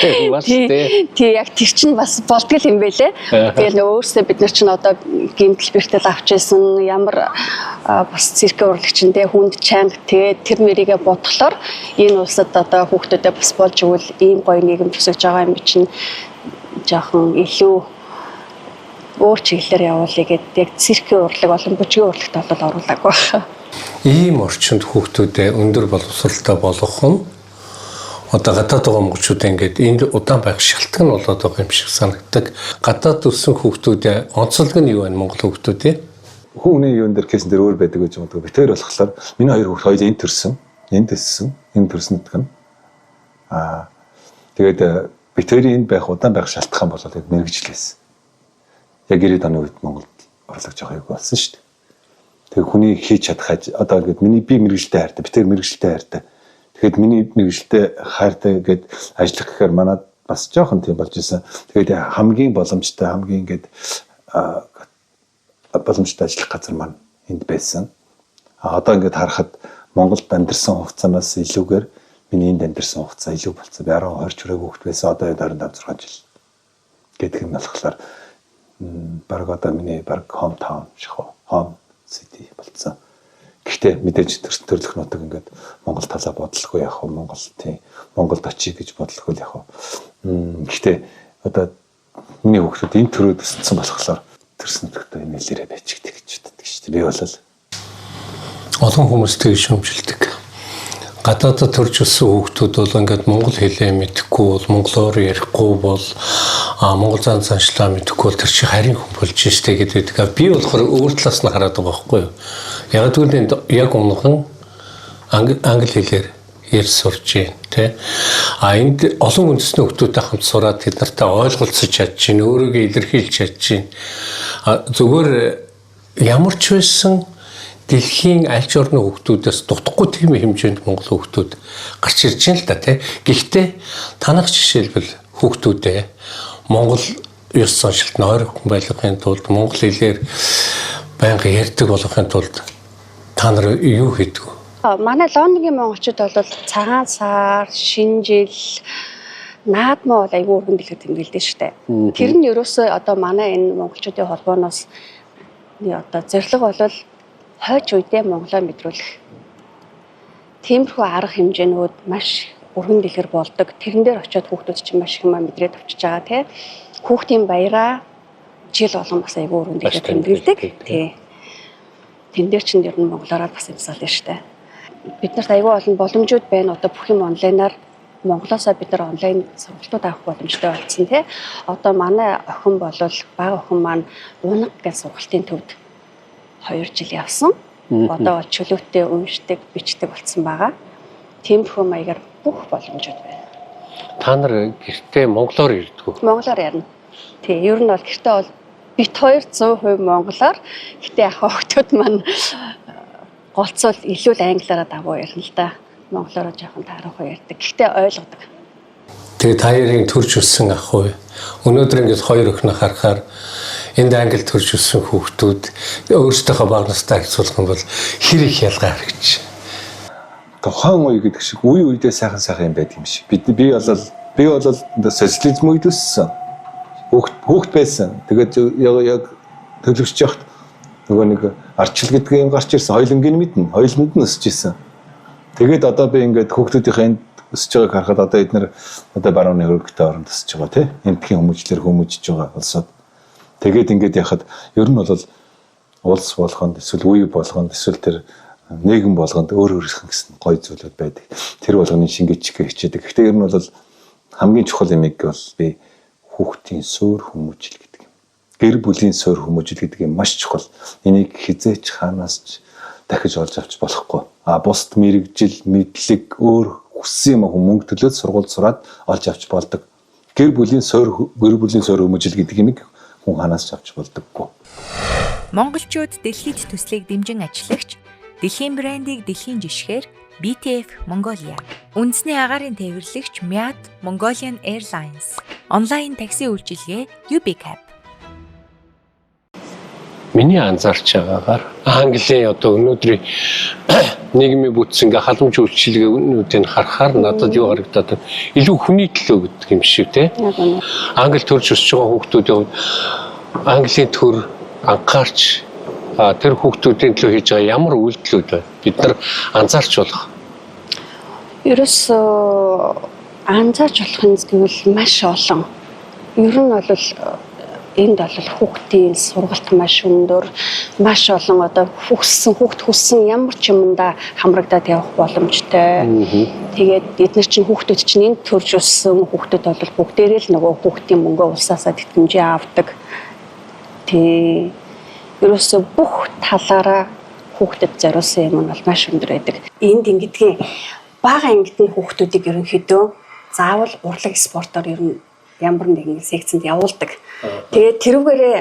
Тий яг тэр чинь бас болтгол юм байлээ. Тэгээд нөгөө өөрсдөө бид нар чинь одоо гимтэл бэртэл авч ирсэн ямар бас циркийн урлагчин тий хүнд чанга тэгээд тэр мэрийгээ бодглохоор энэ улсад одоо хүүхдүүдээ бас болж игэл ийм гоё нийгэм төсөж байгаа юм чинь жоохон илүү өөр чиглэлээр явуулъя гэдэг яг циркийн урлаг болон бүжгийн урлагт бол оруулаагүй байна. Ийм орчинд хүүхдүүдэд өндөр боловсралтай болгох нь одоо гадаад байгаа монголчуудаа ингээд энд удаан байх шалтгаан нь болоод байгаа юм шиг санагддаг. Гадаад өссөн хүүхдүүдэд онцлог нь юу вэ монгол хүүхдүүдээ? Хүний юун дээр кейсэн дээр өөр байдаг гэж боддог. Би тэр болохоор миний хоёр хүүхд хоёул энд төрсөн, энд өссөн, энд төрсөн гэдэг нь. Тэгээд би тэрийн энд байх удаан байх шалтгаан болоод яг мэрэгжлээс. Яг 90-ад оны үед Монголд орлогч байгаа юм болсон шүү дээ. Тэгээ хүний хийж чадах одоо ингээд миний би мэрэгжилтэй хайртай, би тэр мэрэгжилтэй хайртай. Тэгэхэд миний мэрэгжилтэй хайртай гээд ажиллах гэхээр манай бас жоохон тийм болж исэн. Тэгээд хамгийн боломжтой хамгийн ингээд боломжтой ажиллах газар маань энд байсан. Одоо ингээд харахад Монголд амьдарсан хугацаанаас илүүгээр миний энд амьдарсан хугацаа илүү болцсон. Би 10 20 хүрээ хүүхэд байсан. Одоо 25 6 жил гэдэг юм болохоор баг одоо миний баг home town шиг home city болцсон. Гэхдээ мэдээж төрлөх нутаг ингээд Монгол талаа бодлохгүй яг хөө Монголд очие гэж бодлохгүй яг хөө. Гэхдээ одоо миний хүүхдүүд энэ төрөд өссөн болохоор төрсөн нутагтаа нэлээрээ байчигдэх гэж боддог шүү дээ. Би бол олон хүмүүс тэгж шүүмжилдэг. Гадаадд төрж өссөн хүүхдүүд бол ингээд монгол хэлээ мэдэхгүй бол монголоор ярихгүй бол монгол зан заншлаа мэдэхгүй бол тэр чинь харин хүн болж штэ гэдэг. Би болохоор өөр талаас нь хараад байгаа байхгүй юу? Яг тэгвэл яг өмнөхөн англи хэлээр ярьж сурч байна тий. Энд олон үндэсний хүүхдүүдтэй хамт сураад тэд нартай ойлголцож чадчихна, өөрийгөө илэрхийлж чадчихна. Зүгээр ямар ч байсан дэлхийн аль ч орны хүүхдүүдээс дутхгүй тийм хэмжээнд монгол хүүхдүүд гарч ирж байна л да тий. Гэхдээ танах жишээлбэл хүүхдүүдээ монгол ёс заншилтанд ойрхон байлгахын тулд монгол хэлээр байнга ярьдаг болгохын тулд та нар юу хийдэг вэ? Манай Лондонгийн монголчууд бол цагаан сар, шинэ жил, наадмаа бол айгүй өргөн дэлгэр тэмдэглэдэг шүү дээ. Тэр нь ерөөсөө одоо манай энэ монголчуудын холбооноос одоо зорилго бол хойч үедээ монголоо мэдрүүлэх. Тиймэрхүү арга хэмжээнүүд маш өргөн дэлгэр болдог. Тэрэн дээр очиод хүүхдүүд чинь маш их юм мэдрээд авчиж байгаа тий. Хүүхдийн баяраа жил болгон бас айгүй өргөн дэлгэр тэмдэглэдэг. Тий. Тэн дээр чинь ер нь монголоор бас юмсаал нь штэ. Бид нарт айгүй олон боломжууд байна. Одоо бүх юм онлайнаар Монголоосоо бид нар онлайн сургалтууд авах боломжтой болсон тий. Одоо манай охин болвол бага охин маань унаг гэж сургалтын төвд 2 жил явсан. Одоо чөлөөтэй уншдаг, бичдэг болсон байгаа. Тиймэрхүү маягаар бүх боломжууд байна. Та нар гэртээ монголоор ярьдаг уу? Монголоор ярина. Тий, ер нь бол гэртээ бол бит 200% монголоор. Гэтэ яг охтууд маань голцол илүү л англиараа дагуу ярина л да. Монголоор жоохон таарахгүй ярьдаг. Гэхдээ ойлгодог. Тэгээ та ярийн төрж өссөн ах уу? Өнөөдөр ингэж 2 өхнө харахаар энд англи төрж өссөн хүүхдүүд өөрсдийнхөө бага настай харьцуулах юм бол хэр их ялгаа харагдчих. Тухайн үе гэдэг шиг үе үедээ сайхан юм байдаг юм шиг. Би бол социализм үед өссөн. Хүүхд байсан. Тэгээд яг төлөвшөж явахт нөгөө нэг арчил гэдэг юм гарч ирсэн. Хоёлынгийн мэднэ. Хоёлынд нь өсөж ирсэн. Тэгээд одоо би ингээд хүүхдүүдийнхээ энд өсөж байгааг харахад одоо эдгээр одоо барууны хөрөгтэй оронд өсөж байгаа тийм. Эндхийн хүмүүжлэр хүмүүжиж байгаа улсууд. Тэгээд ингээд яхад ер нь бол улс болгонд эсвэл үе болгонд эсвэл тэр нийгэм болгонд өөр өөрсгөн гэсэн гоё зүйлүүд байдаг. Тэр болгоны шингээчгээ хичээдэг. Гэхдээ ер нь бол хамгийн чухал юм бол би хүүхдийн суурь хүмүүжил гэдэг юм. Гэр бүлийн суурь хүмүүжил гэдэг юм маш чухал. Энийг хизээч хаанаас ч дахиж олж авч болохгүй. Бусд мэрэгжил, мэдлэг өөр хүссэн юм мөнгө төлөөд сургууль сураад олж авч болдог. Гэр бүлийн суурь хүмүүжил гэдэг юмыг хүн ханаас ч авч болдоггүй. Монголчууд дэлхийд төслийг дэмжин ажиллагч дэлхийн брендийг дэлхийн жишгээр BTF Mongolia. Үндэсний агаарын тээвэрлэгч Myat Mongolian Airlines. Онлайн такси үйлчилгээ UBCab. Миний анзаарч байгаагаар Английн одоо өнөөдрийн нийгмийн бүтц ингээ халамж үйлчилгээнүүдийг харахаар надад юу харагдаад илүү хүний төлөө гэдэг юм шиг тий. Англи төрж өсөж байгаа хүүхдүүдийн Английн төр анхаарч тэр хүүхдүүдийн төлөө хийж байгаа ямар үйлдэлүүд вэ? Бид нар анзаарч болох. Ерөөсөө анзаарч болох юм гэвэл маш олон. Ер нь бол энд бол хүүхдийн сургалт маш өндөр, маш олон одоо хүүхд хүссэн ямар ч юмдаа хамрагдаад явах боломжтой. Тэгээд эдгээр чинь хүүхдүүд чинь энд төрж өссөн хүүхдүүд бол бүгдээрээ л нөгөө хүүхдийн мөнгөө улсаасаа тэтгэмжээ авдаг. Тэ ерөөсөө бүх талаараа хүүхдэд зориулсан юм нь бол маш өндөр байдаг. Энд ингэдгийн бага ангитны хүүхдүүдийг ерөнхийдөө заавал урлаг спортоор ер нь ямар нэгэн секцэнд явуулдаг. Тэгээд тэрүүгээрээ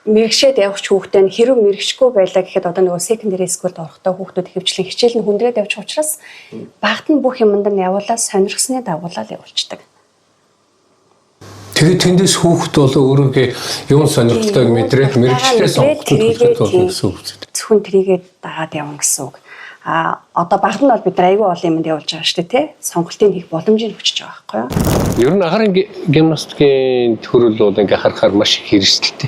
мэрэгшээд явах хүүхдээ хэрэг мэрэгшгүй байлаа гэхэд одоо нөгөө secondary school-д орохдоо хүүхдүүд хөвчлэн хичээл нь хүндрээд явчих учраас багт нь бүх юмд нь явуулаад сонирхсны дагуулаад явуулцдаг. Тэгээд тэндээс хүүхэд бол өөрөөгөө юм сонирхолтойг мэдрээд мэрэгчлээ сонгоход болно гэсэн үг. Зөвхөн трийгээд дагаад явна гэсэн үг. Одоо багт нь бол бид нар аюул олон юмд явуулж байгаа шүү дээ, тий? Сонголтыг хийх боломжийг өгч байгаа байхгүй юу? Ер нь агарын гимнастикийн төхөөрөл бол ингээ харахаар маш их хэрэгсэлтэй.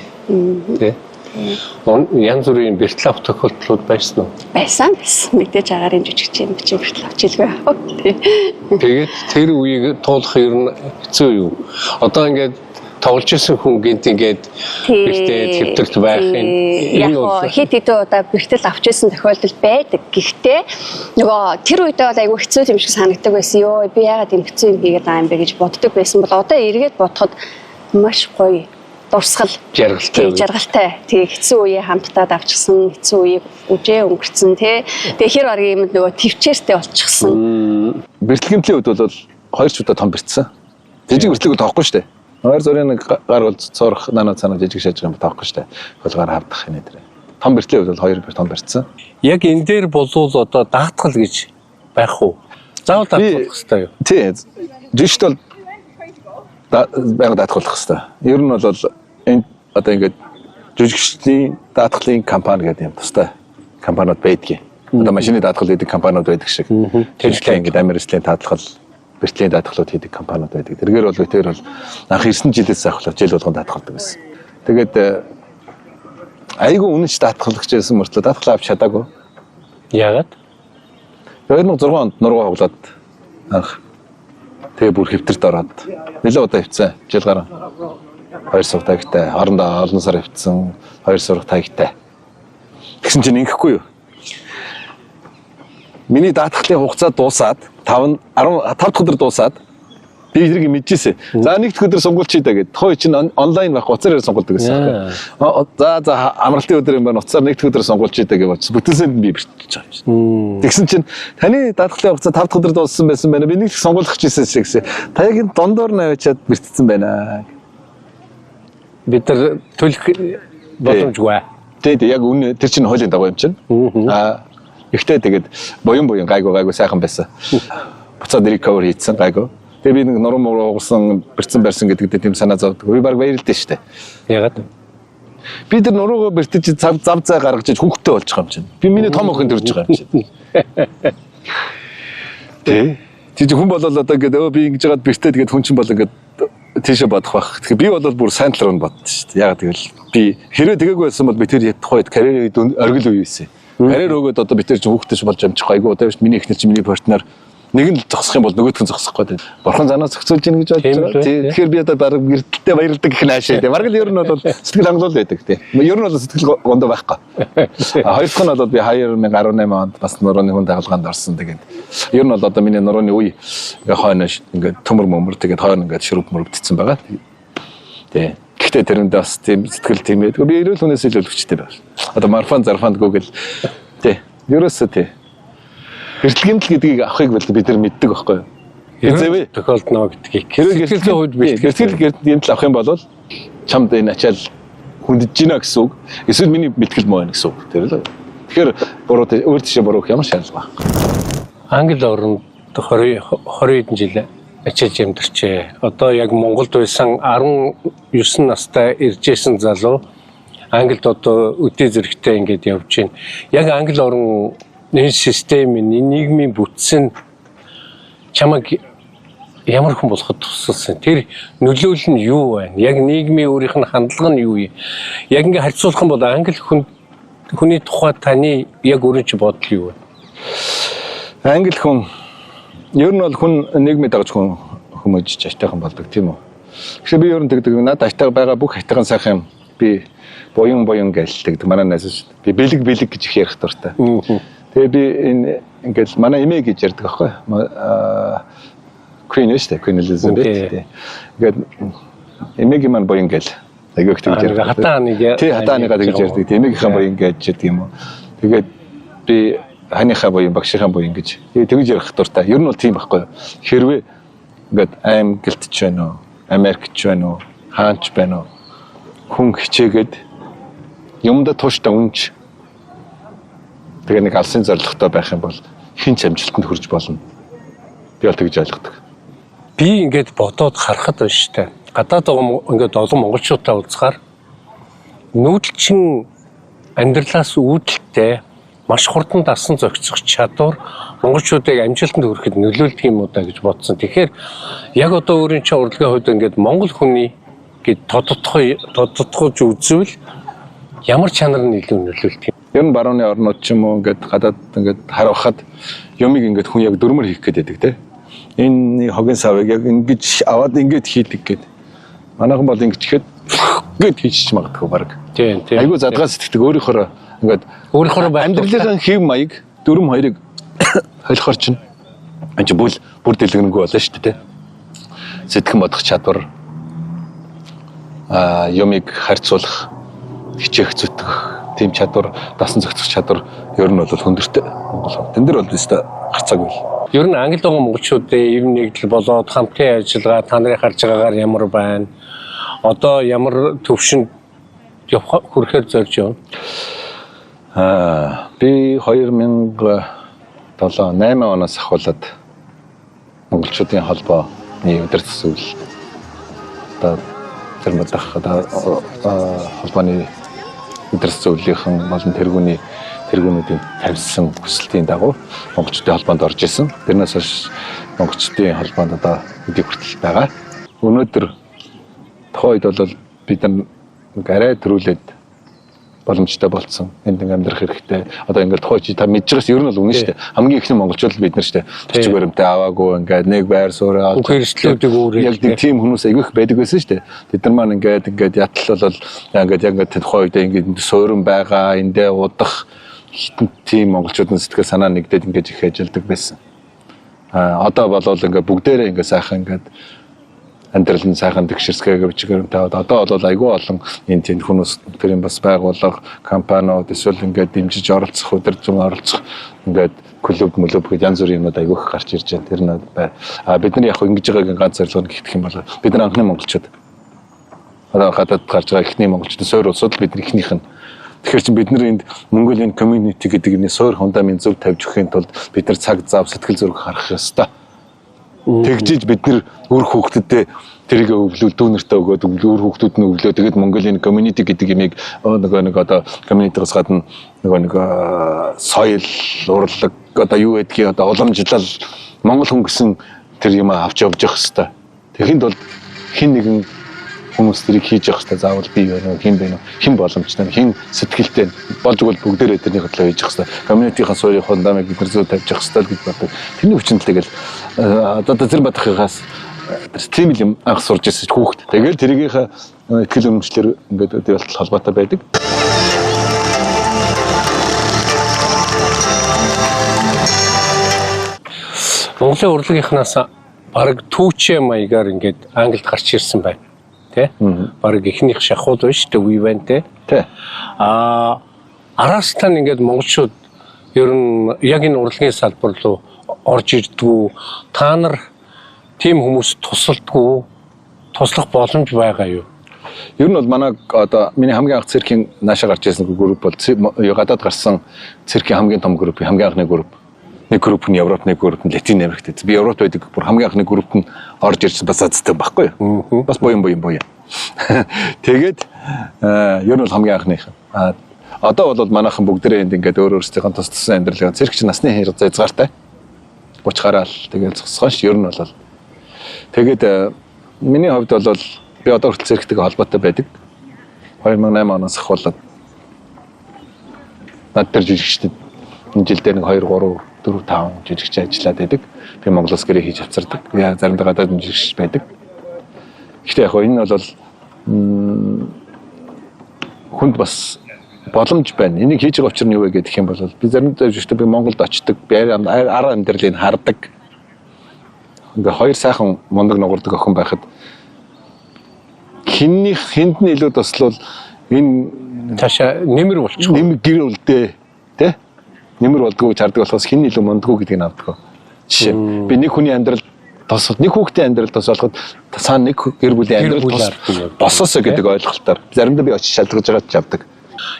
Тий? Янз бүрийн бэртлав тохиолдлууд байсан уу? Байсан. Мэдээж агарын жижигчийн бичиг бэртлав хичээлгүй аа. Тэгээд тэр үеийг туулах ер нь хэцүү юу? Одоо ингээд тоглож исэн хүн гинт ингээд бэртээ хэвтэрт байх яг хэд хэдэн удаа бэртэл авч исэн тохиолдол байдаг. Гэхдээ нөгөө тэр үедээ бол айгүй хэцүү юм шиг санагддаг байсан. Йоо би яагаад юм хэцүү юм хийгээд байгаа юм бэ гэж боддог байсан бол одоо эргээд бодоход маш гоё. Дурсгал жаргалтай. Тэгээ хэцүү үеэ хамтдаа давчихсан, хэцүү үеийг үжээ өнгөрцөн тий. Тэгээ хэр бараг юм нөгөө төвчээртэй болчихсон. Бэртлэгэмтлийн үед бол 2 ч удаа том бэртсэн. Жижиг бэртлэг тоохгүй шүү дээ. 2 зүрийн гар бол цорох нанаа цанаа жижиг шааж байгаа юм тоохгүй шүү дээ. Хөлгаар хавдах энэ дээр. Том бэртлийн үед бол 2 том бэртсэн. Яг энэ дээр болвол одоо даатгал гэж байх уу? Заавал даатгах хэрэгтэй юу? Тий. Жишт бол байнга даатгуулах хэрэгтэй. Ер нь бол энэ одоо ингээд жүжигчдийн даатгалын компани гэдэг юм тустай компаниуд байдгийг. Одоо машины даатгал хийдэг компаниуд байдаг шиг. Тэжлээ ингээд Америкийн даатгал, бэртлийн даатгалууд хийдэг компаниуд байдаг. Тэргээр бол тэр бол анх 9 жилээс ахлаа жил болгон даатгалдаг байсан. Тэгээд айгүй үнэнч даатгалагч байсан мөртлөө даатгалаа авч чадаагүй. Яагаад? 2006 онд нуруу хоглоод анх тэгээ бүр хэвтэрт ороод нэлээд удаа хөвцөн жил гарan 2 сурах тагтай хоорондоо олон сар хөвцөн 2 сурах тагтай тэгсэн чинь ингэхгүй юу миний даатгалын хугацаа дуусаад 15 дахь өдөр дуусаад би тэрийг мэдчихсэн. За нэг өдөр сонгуульч хийдэ гэд. Хой чинь онлайн байх уцаараар сонгуулдаг гэсэн. За амралтын өдөр юм байна. Уцаар нэг өдөр сонгуульч хийдэ гэж бодсон. Бүтэнсэнд би бэртэж байгаа юм. Тэгсэн чинь таны даатгалын хугацаа 5 дахь өдөр дууссан байсан байна. Би нэг сонгуулах гэжсэн гэсэн. Та яг энэ дондоор навчаад бэртсэн байна. Бид нар төлөх боломжгүй. Тэгээд яг үнэ тэр чинь хуулийн дагуу юм чинь. Ихтэй тэгээд боён гайгүй сайхан байсан. Буцаад recover хийцэн гайгүй. Тэгээ би нэг нуруу муу уурсан бэрцэн барьсан гэдэгт тийм санаа зовдөг. Би баг баярлалтай шүү дээ. Ягаад? Би тэр нуруугаа бэртэж зав зай гаргаж хүүхдтэй болж байгаа юм чинь. Би миний том охин төрж байгаа юм чинь. Тэг хүн болол одоо ингээд би ингэж жагаад бэртээ тэгээд хүн чинь бол ингээд тийшээ бодох байх. Тэгэхээр би бол бүр сайн талаар нь боддоо шүү дээ. Ягаад гэвэл би хэрвээ тэгээгүй байсан бол би тэр тухайд карьерийн оргил үе байсан. Карьер өгөөд одоо би тэр чинь хүүхдтэй болж амжих гайгүй. Одоо миний эхнэр чинь миний партнер нэг нь зогсох юм бол нөгөөх нь зогсох гэдэг. Бурхан занаа зохицуулж ийн гэж бодож байгаа. Тэгэхээр би одоо баг гэртэлтэй баярлдаг гэх наашаа дээ. Бараг л ер нь бол сэтгэл хангалуул байдаг тий. Ер нь бол сэтгэл гондоо байхгүй. Хоёр дахь нь бол би 2018 онд бас нурууны хүн дагалгаанд орсон. Тэгээд ер нь бол одоо миний нурууны үе хойно ингээд төмөр мөмөр тэгээд хойно ингээд шүрэг мөрөвдсөн байгаа. Тий. Гэхдээ тэрэндээ бас тийм сэтгэл тийм байдаг. Би эрүүл хүнээс илүү өвчтэй байна. Одоо марафон зарфанд Google тий. Ерөөсөө тий. Бэртлэгэмтэл гэдгийг авахыг бид нар мэддэг байхгүй юу? Хэзээ тохиолдно гэдгийг. Бэртгэлийн хувьд бэртгэл авах юм бол чамд энэ ачаал хүндэж гинэ гэсэн үг. Эсвэл миний бэлтгэл муу байна гэсэн үг. Тэр л. Тэгэхээр буруу өөр тийшээ буруух ямар шаардлага байхгүй. Англи оронд 20 хэдэн жил ачаалж амьдарчээ. Одоо яг Монголд байсан 19 настай иржсэн залуу Англид одоо үдээ зэрэгтэй ингэж явж байна. Яг англи орн энэ систем нийгмийн бүтсэн чамайг ямар хүн болоход тусалсан. Тэр нөлөөлөл нь юу вэ? Яг нийгмийн өөрийнх нь хандлага нь юу вэ? Яг ингэ харьцуулах юм бол англи хүний тухай таны яг өөрийн чи бодол юу вэ? Англи хүн ер нь бол хүн нийгмийн дагаж хүмүүжиж айтайхан болдог тийм үү? Тэгэхээр би ер нь тэгдэг надад айтайхан байгаа бүх айтайхан сайхан юм би боён гэлдэг. Манай найз би бэлэг гэж их ярих дуртай. Тэгээ би энэ ингээд манай эмээ гэж ярьдаг аахгүй. Queen өстэй, Queen Elizabeth. Ингээд эмээгийн маань боён гэл. Айгүйх тэгж ярьдаг. Хатааныгаа тэгж ярьдаг. Эмээгийнхээ боён гэж ярьдаг юм уу. Тэгээд би ханыхаа боён, багшийнхаа боён гэж тэгж ярих дуртай. Ер нь бол тийм байхгүй. Хэрвээ ингээд аим гэлтч байна уу, Америкч байна уу, хаанч байна уу, хүн хичээгээд юмда тууштай үнж тэгээ нэг алсын зорилготой байх юм бол хинч амжилтанд хүрч болно. Би бол тэгж ойлгодог. Би ингээд бодоод харахад байна штэ. гадаад ингээд олон монголчуудтай уулзахаар нүүдэлчин амьдралаас үүдэлтэй маш хурдан дасан зохицох чадвар монголчуудыг амжилтанд хүрэхэд нөлөөлдөг юм уу да гэж бодсон. Тэгэхээр яг одоо өөрийн чинь урлагийн хувьд ингээд монгол хүний гэд тодтогож үзвэл ямар чанар нь илүү нөлөөлдөг юм? Ер нь барууны орнууд ч юм уу ингээд гадаад ингээд харахад юмыг ингээд хүн яг дөрмөр хийх гэдэг те. Энэ хогийн савыг яг ингэж аваад ингэж хийдэг гэд. Манайхан бол ингэж ихэд гэд хийчих магадгүй баг. Тийм. Айгуу задгаа сэтгэдэг өөрийнхөө ингээд амьдралын хэв маяг дөрөм хоёрыг холихор чинь энэ бүр дэлгэрэнгүй болно шүү дээ. Сэтгэн бодох чадвар юмыг харьцуулах, хичээх зүтгэх тийм чадвар, дасан зохицох чадвар ер нь бол хөндөртэй Монгол. Тэн дээр бол өстой гарцаагүй. Ер нь англи байгаа монголчуудын ив нэгдэл болоод хамтын ажиллагаа та нарын харж байгаагаар ямар байна? Одоо ямар төвшөнд хүрэхээр зорж байна? Би 2007-8 оноос ахуулаад монголчуудын холбооны өдөр төсөөл одоо тэр модох холбооны өдөр төсөөлийнхэн болон тэргүүнүүдийн тавьсан хүсэлтийн дагуу монголчуудын холбоонд орж исэн. Тэрнээс хойш монголчуудын холбоонд одоо өдөө хүртэл байгаа. Өнөөдөр тухайд бол бид нар арай төрүүлээд боломжтой болсон. Энд амьдрах хэрэгтэй. Одоо ингээд тухай чи та мэдж байгаас ер нь бол үнэн шүү дээ. Хамгийн ихний монголчууд бид нар шүү дээ. Төч баримтаа аваагүй ингээд нэг байр суурь бүх хэрэгслүүдийг өөрөө яг тийм хүмүүс айгүйх байдаг байсан шүү дээ. Бид нар маань ингээд ятал бол ингээд тухай үед ингээд суурин байгаа, эндээ удах хитэн тийм монголчуудын сэтгэл санаа нэгдээд ингээд их ажилдаг байсан. Одоо бол ингээд бүгдээрээ ингээд сайхан ингээд амьдрал нь сайхан тэгшэрсгээ гэж гэрэмтэй одоо бол айгүй олон энэ тийм хүмүүс тэрийн бас байгууллага компаниуд эсвэл ингээд дэмжиж оролцох өдөр зүүн оролцох ингээд клуб гэд янз бүрийн юмуд айгүйх гарч ирж байна. Тэр нь бидний яг ингэж байгаагийн ганц зорилго гэх юм бол бид нар анхны монголчууд одоо гадаад гарч байгаа ихний монголчуудын суурь улсууд бидний ихнийх нь. Тэгэхээр чинь бид нар энд Mongolian community гэдэг энэ суурь фундамент зөв тавьж өгөхийн тулд бид нар цаг зав сэтгэл зүрэг харах ёстой. Тэгжиж бид нэр үр хүүхдэдээ тэрийг өвлүүл дүүнэртээ өгөөд үр хүүхдүүд нь өвлөө тэгээд Mongolian community гэдэг имийг нэг одоо community-гаас гадна нэг соёл урлаг одоо юу гэдгийг одоо уламжлал Монгол хүн гэсэн тэр юм авч явж явах хэрэгтэй. Тэгэхэд бол хин нэгэн хүмүүс тэрийг хийж явах хэрэгтэй. Заавал бий байна уу, хэн байна уу, хэн боломжтой, хэн сэтгэлтэй болж өгвөл бүгдээрээ тэрний хөдлөө хийж явах хэрэгтэй. Community-ийн суурийн фундамент бид нар зөв тавьж явах хэрэгтэй гэж боддог. Тэрний хүчин тэгэл одоо зэрэг батхаас тийм юм анх сурж ирсэн хүүхэд. Тэгэл тэрийнхээ ихтгэл үнэмшлэр ингээд дэвлэл холбоотой байдаг. Монголын урлагийнхнаас бараг түүчээ маягаар ингээд Англид гарч ирсэн байна. Тэ? Бараг ихнийх шахууд байна шүү дээ, Вивен тэ. Араас тань ингээд монголчууд ер нь яг энэ урлагийн салбар руу орж ирдгүү. Та нар тийм хүмүүс тусалдгүү, туслах боломж байгаа юу? Ер нь бол манай одоо миний хамгийн анх циркийн наашаа гарч ирсэн групп бол гадаад гарсан циркийн хамгийн том групп, хамгийн анхны групп. Нэг групп нь Европ, нэг групп нь Латин Америкт. Би Европт байдаг бүр хамгийн анхны групп нь орж ирсэн бас цацтай байхгүй юу? Бас боён. Тэгээд ер нь бол хамгийн анхных. Одоо бол манайхан бүгдээрээ энд ингээд өөр өөрсдийнхөө тус тусан амьдралаа циркч насны хязгаартай. Бучхараал тэгээд зогсгоош ер нь бол. Тэгээд миний хувьд бол би одоо хүртэл цирктэй холбоотой байдаг. 2008 оноос ахуулаад над дээр жижигчдэд энэ жил дээр 2 3 4 5 жижигч ажиллаад байдаг. Би Монголоос гэрээ хийж авцардаг. Яа заримдаа гадаад жижигч байдаг. Гэхдээ яг энэ бол хүнд бас боломж байна. Энийг хийж байгаа учир нь юу вэ гэх юм бол би заримдаа жишээ би Монголд очдог, би арга амьдралыг хардаг. Ингээ хоёр сайхан мундаг нугардаг охин байхад хинд нь илүү тослол энэ цаашаа нэмэр болчих. Нэмэр гэр үлдээ, тэ? Нэмэр болдгоо гэж хардаг болохоос хин илүү мундаггүй гэдгийг авдаг. Жишээ. Би нэг хүний амьдрал тосол, нэг хүүхдийн амьдрал тосолоход цаана нэг гэр бүлийн амьдрал босоосоо гэдэг ойлголтоор заримдаа би очиж шалгаж байгаа ч авдаг.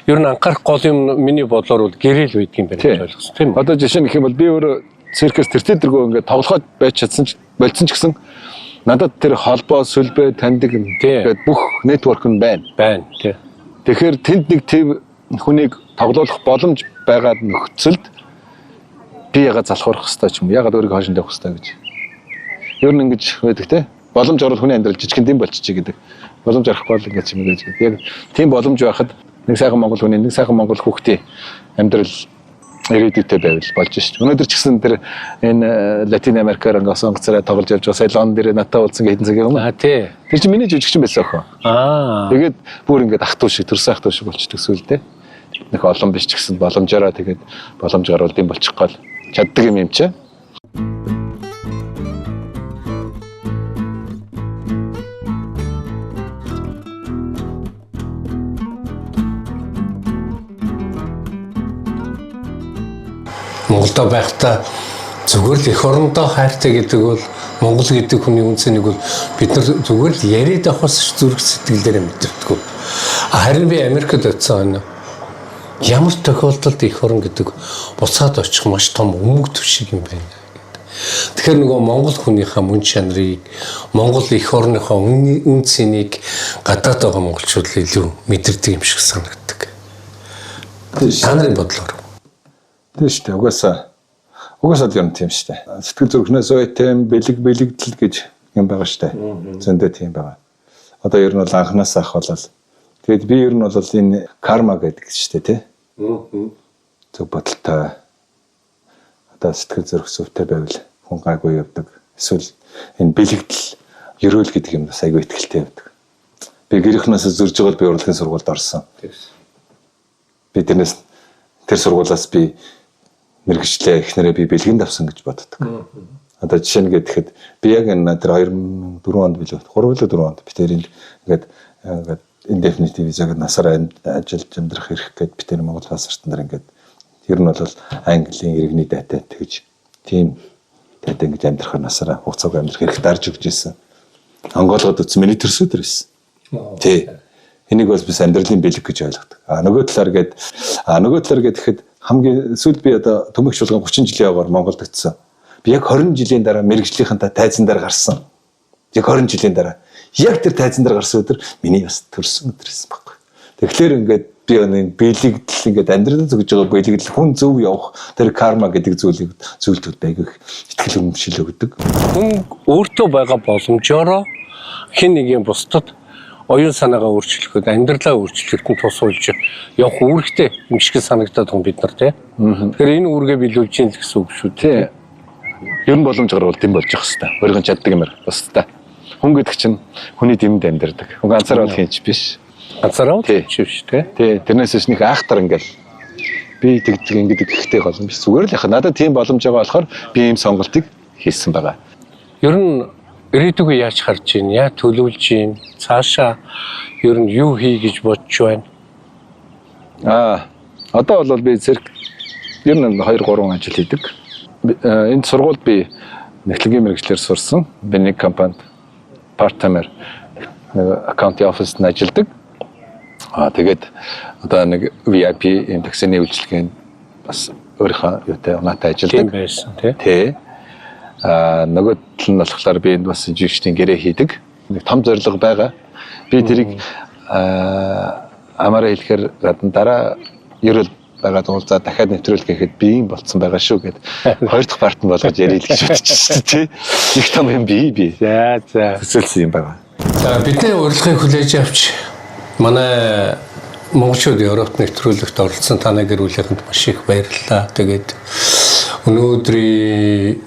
Ер нь анхаарах гол юм миний бодлоор бол гэрэл байдаг юм байна гэж ойлгосон тийм үү? Одоо жишээ нь гэх юм бол би өөрөө циркэс тэртээ дэргөө ингээд тоглоход байж чадсан ч болцсон ч гэсэн Надад тэр холбоо сүлбэ таньдаг гэдэг бүх нэтворк нь байна. Байна тий. Тэгэхээр тэнд нэг төв хүнийг тоглоулах боломж байгаа нөхцөлд би ягаад залхуурах хэвээр ч юм. Ягаад өөрийгөө хойшин тавих хэвээр гэж. Ер нь ингэж байдаг те. Боломж орол хүний амьдрал жижигхэн дэм болчихъя гэдэг. Боломж арахгүй л ингэж юм гэж. Яг тийм боломж байхад нэг сайхан монгол хүний, нэг сайхан монгол хүүхдийн амьдрал ирээдүйтэй байвал болж шүү дээ. Өнөөдөр ч гэсэн тэр энэ Латин Америкаар ингээд сонгоцороо тоглож явж байгаа сайлон дээр надтай уулзсан хэдэн цаг юм. Тий. Тэр чинь миний жүжигчин байсан охин. Тэгээд бүр ингээд ах トゥ шиг, төрсөн ах トゥ шиг болчихдог сүлдээ. Нэг олон биш ч гэсэн боломжоор тэгээд боломж гарвал дэм болчих гол чаддаг юм чи. Монголдо байхдаа зүгээр л эх орондоо хайртай гэдэг бол Монгол гэдэг хүний үнцнийг бол бид нар зүгээр л яриад авахс зүрх сэтгэлдээ мэдэрдэггүй. Харин би Америкт очсон ямар тохиолдолд эх орон гэдэг буцаад очих маш том өмг төв шиг юм байна. Тэгэхээр нөгөө Монгол хүнийхээ мөн чанарыг, Монгол эх орныхоо үнцнийг гадаад байгаа монголчууд илүү мэдэрдэг юм шиг санагддаг. Та нарын бодлоор. Тийм шүү дээ. Угаасаа л юм тийм шүү дээ. Сэтгэл зүрхнээс өйтэм бэлэгдэл гэж юм байгаа шүү дээ. Зөндөө тийм байгаа. Одоо ер нь бол анханаас ах болол. Тэгээд би ер нь бол энэ карма гэдэг шүү дээ, тий. Зөв бодолтой. Одоо сэтгэл зүрх зөвтэй байвал хүн гайгүй явдаг. Эсвэл энэ бэлэгдэл, ерөөл гэдэг юм бас айгүй ихтэй явдаг. Би гэрийнхнээс зурж байгаа би урлагийн сургуульд орсон. Би тэр сургуулиас би мэргэжлээ ихнэрээ би бэлгэнд авсан гэж боддог. Одоо жишээ нь гэхэд би яг энэ тэр 2004 онд билүү 3 или 4 онд би тэр ингээд indefinite visa-г насаараа ажиллаж амьдрах эрх гээд би тэр Монгол улс орчноор ингээд ер нь бол Английн иргэний дайтай тэгж тийм дайтай ингэж амьдрахаар насаараа хугацааг амьдрах эрх дарж өгч ирсэн. Онголгоод үтсэн миний төрсөд ирсэн. Тий. Энийг бас бид амьдралын бэлэг гэж ойлгодог. Нөгөө талаар гэхэд хамгийн сүүлд би одоо төмөх шулган 30 жилийн яваар Монголд очсон. Би яг 20 жилийн дараа мэрэгжлийнхэнтэй тайзан дээр гарсан. Яг 20 жилийн дараа. Яг тэр тайзан дээр гарсан өдөр миний бас төрсөн өдөр байсан байхгүй. Тэгэхээр ингээд би энэ бэлэгдэл ингээд амьдралд зүгж байгаа бэлэгдэл хүн зөв явах тэр карма гэдэг зүйлүүд байг итгэл үнэмшил өгдөг. Хүн өөртөө байгаа боломжоор хэн нэгэн бусдад оюун санаагаа өөрчлөхөд амьдралаа өөрчлөхөд тусуулж явах үүрэгтэй юм шиг санагдаад байгаа бид нар тий. Тэгэхээр энэ үүргээ биелүүлж ийн л гэсэн үг шүү тий. Ер нь боломж гарвал дэм болж явах хэвээр. Өөрийн чаддаг юмэр бас та. Хүн гэдэг чинь хүний дэмэд амьдардаг. Хүн ганцаараа бол хинч биш. Ганцаараа бол хинч биш тий. Тий. Тэрнээс нэг айхтар ингээл би тэгдэг ингэдэг ихтэй боломж биш. Зүгээр л яхаа надад тийм боломж байгаа болохоор би ийм сонголтыг хийсэн байгаа. Ер нь ирээдүгөө яаж харж байна? Яа төлөвлөж байна? Цаашаа ер нь юу хий гэж бодож байна? Одоо бол би цирк ер нь 2-3 ажил хийдэг. Энд сургуульд би нэвтрүүлгийн мэргэжлэр сурсан. Би нэг компанид part-timer accounting office-д ажилладаг. Тэгээд одоо нэг VIP энэ таксины үйлчилгээнд бас өөрийнхөө юутай унаатай ажилладаг. Тийм байсан тий. Тий. Нөгөө тал нь болохоор би энэ бас жигчдийн гэрээ хийдэг. Нэг том зорилго байгаа. Би тэрийг амаараа хэлэхээр дараа ерөөл байгаад уулзаа дахиад нэвтрүүлэх гэхэд би юм болцсон байгаа шүү гэд хоёр дахь парт нь болгож ярил гэж бодчихсон тий. Их том юм би. За. Төсөөлсөн юм байгаа. За бидний урилгыг хүлээж авч манай монголчууд Европт нэвтрүүлэгт оролцсон танай гэр бүлийнхэнд маш их баярлалаа. Тэгээд өнөөдрийн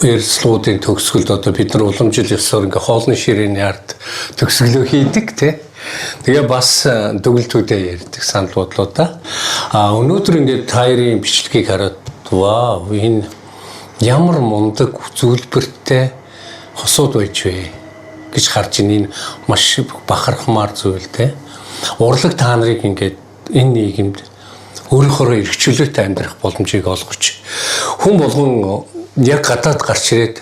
ярилцлагуудын төгсгөлд одоо бид нар уламжил ёсоор ингээ хоолны ширээний ард төгсгөлөө хийдэг тий. Тэгээ бас дүгэлтүүдээ ярьдаг санал бодлоо. Өнөөдөр ингээд таарын бичлэгийг хараад вау энэ ямар мундаг зүйлбэртэй хосууд байж вэ гэж харж энэ маш бахархмаар зүйлтэй. Урлаг та нарыг ингээд энэ нийгэмд өөрийнхөө эрхчлөлтөд амьдрах боломжийг олгож хүн болгон яг гадаад гарч ирээд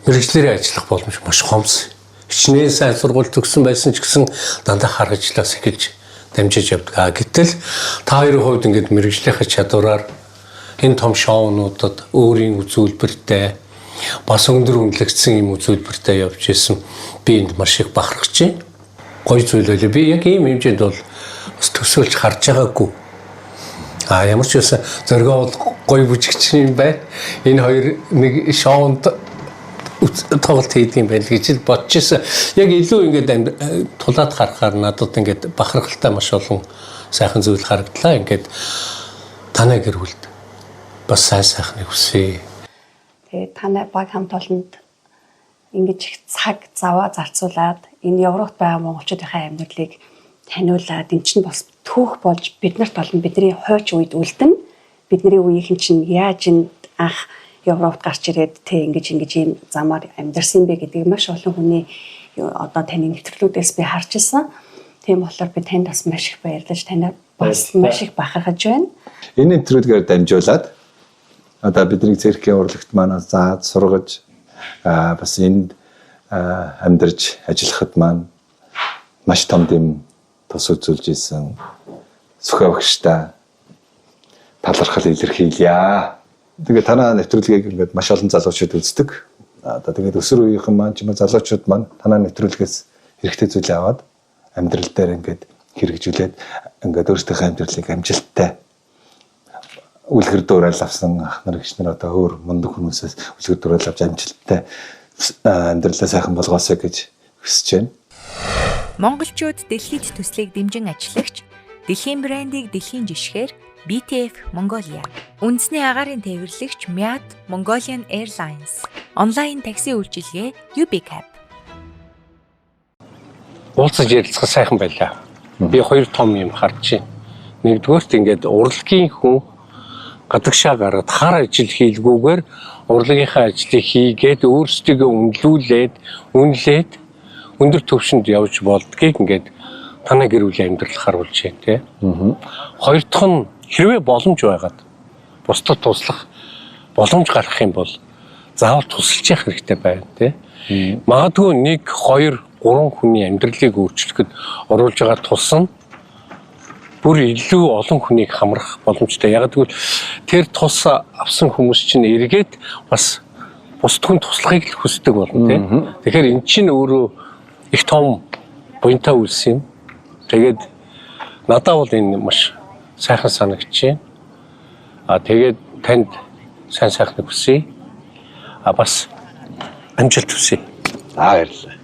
мэргэжлэрээ ажиллах боломж маш хомс. Хичнээн сайн сургууль төгссөн байсан ч гэсэн дандаа харгажлаас эхэлж дамжиж явдаг. Гэтэл та хоёрын хувьд ингээд мэргэжлийнхаа чадвараар энэ том шоунуудад өөрийн үзүүлбэртэй бас өндөр үнэлэгдсэн юм үзүүлбэртэй явж исэн. Би энд маш их бахархаж байна. Гоё зүйл байлаа. Би яг ийм хэмжээнд бол бас төсөөлж харж байгаагүй. Ямар ч байсан зөргөө бол гоё бүжигч юм байна. Энэ хоёр нэг шоунд тоглолт хийдэг юм байна гэж бодож ирсэн. Яг илүү ингээд тулаад харахаар надад ингээд бахархалтай маш олон сайхан зүйл харагдлаа. Ингээд танай гэр бүлд бас сайхныг хүсье. Тэгээд танай баг хамт олонд ингэж их цаг заваа зарцуулаад энэ Европт байгаа монголчуудын амьдралыг таниулаад эн чинь бас түүх болж биднэрт болон бидний хойч үед үлдэн бидний үеийнхэн чинь яаж энэ анх Европт гарч ирээд ингэж ийм замаар амьдарсан бэ гэдгийг маш олон хүний одоо таны нэвтрүүлгүүдээс би харж ирсэн. Тийм болохоор би танд бас маш их баярлаж танай бас маш их бахархаж байна. Энэ нэвтрүүлгээр дамжуулаад одоо бидний циркийн урлагт маань заад сургаж бас энд амьдарч ажиллахад маань маш том дэм тус үзүүлж исэн Сүхэ багштай талархал илэрхийлье. Тэгээ танаа нэвтрүүлгийг ингээд маш олон залуучууд үздэг. Одоо тэгээд өсвөр үеийнхэн маань ч юм уу залуучууд маань танаа нэвтрүүлгээс хэрэгтэй зүйл аваад амьдрал дээр ингээд хэрэгжүүлээд ингээд өөрсдийнхөө амьдралыг амжилттай үлгэр дуурайл авсан ах нар гэх нар одоо өөр мундаг хүмүүсээс үлгэр дуурайл авч амжилттай амьдралаа сайхан болгоосоо гэж хүсэж байна. Монголчууд дэлхийд төслийг дэмжин ажиллагч дэлхийн брендийг дэлхийн жишгээр BTF Mongolia. Үндэсний агаарын тээвэрлэгч Myat Mongolian Airlines. Онлайн такси үйлчилгээ UBCab. Уулзаж ярилцах сайхан байлаа. Би хоёр том юм харж байна. Нэгдүгээрт ингээд урлагийн хүн гадагшаа гараад хар ажил хийлгүүгээр урлагийнхаа ажлыг хийгээд өөрсдөө үнэлүүлээд өндөр түвшинд явж болдгийг ингээд танай гэр бүлийн амьдрал харуулж байна тий. Хоёр дахь нь хэрвээ боломж байгаад бусдад туслах боломж гарах юм бол заавал тусалж явах хэрэгтэй байна тий. Магадгүй 1, 2, 3 хүний амьдралыг өөрчлөхөд оруулж байгаа тусам бүр илүү олон хүнийг хамрах боломжтой. Яг гэвэл тэр тус авсан хүмүүс чинь эргээд бас бусд хүн туслахыг л хүсдэг болно тий. Тэгэхээр эн чинь өөрөө их том буянтай үйлс юм. Тэгээд надад бол энэ маш сайхан санагдчихээн. Тэгээд танд сайн сайхныг хүсье. Бас амжилт хүсье. Баярлалаа.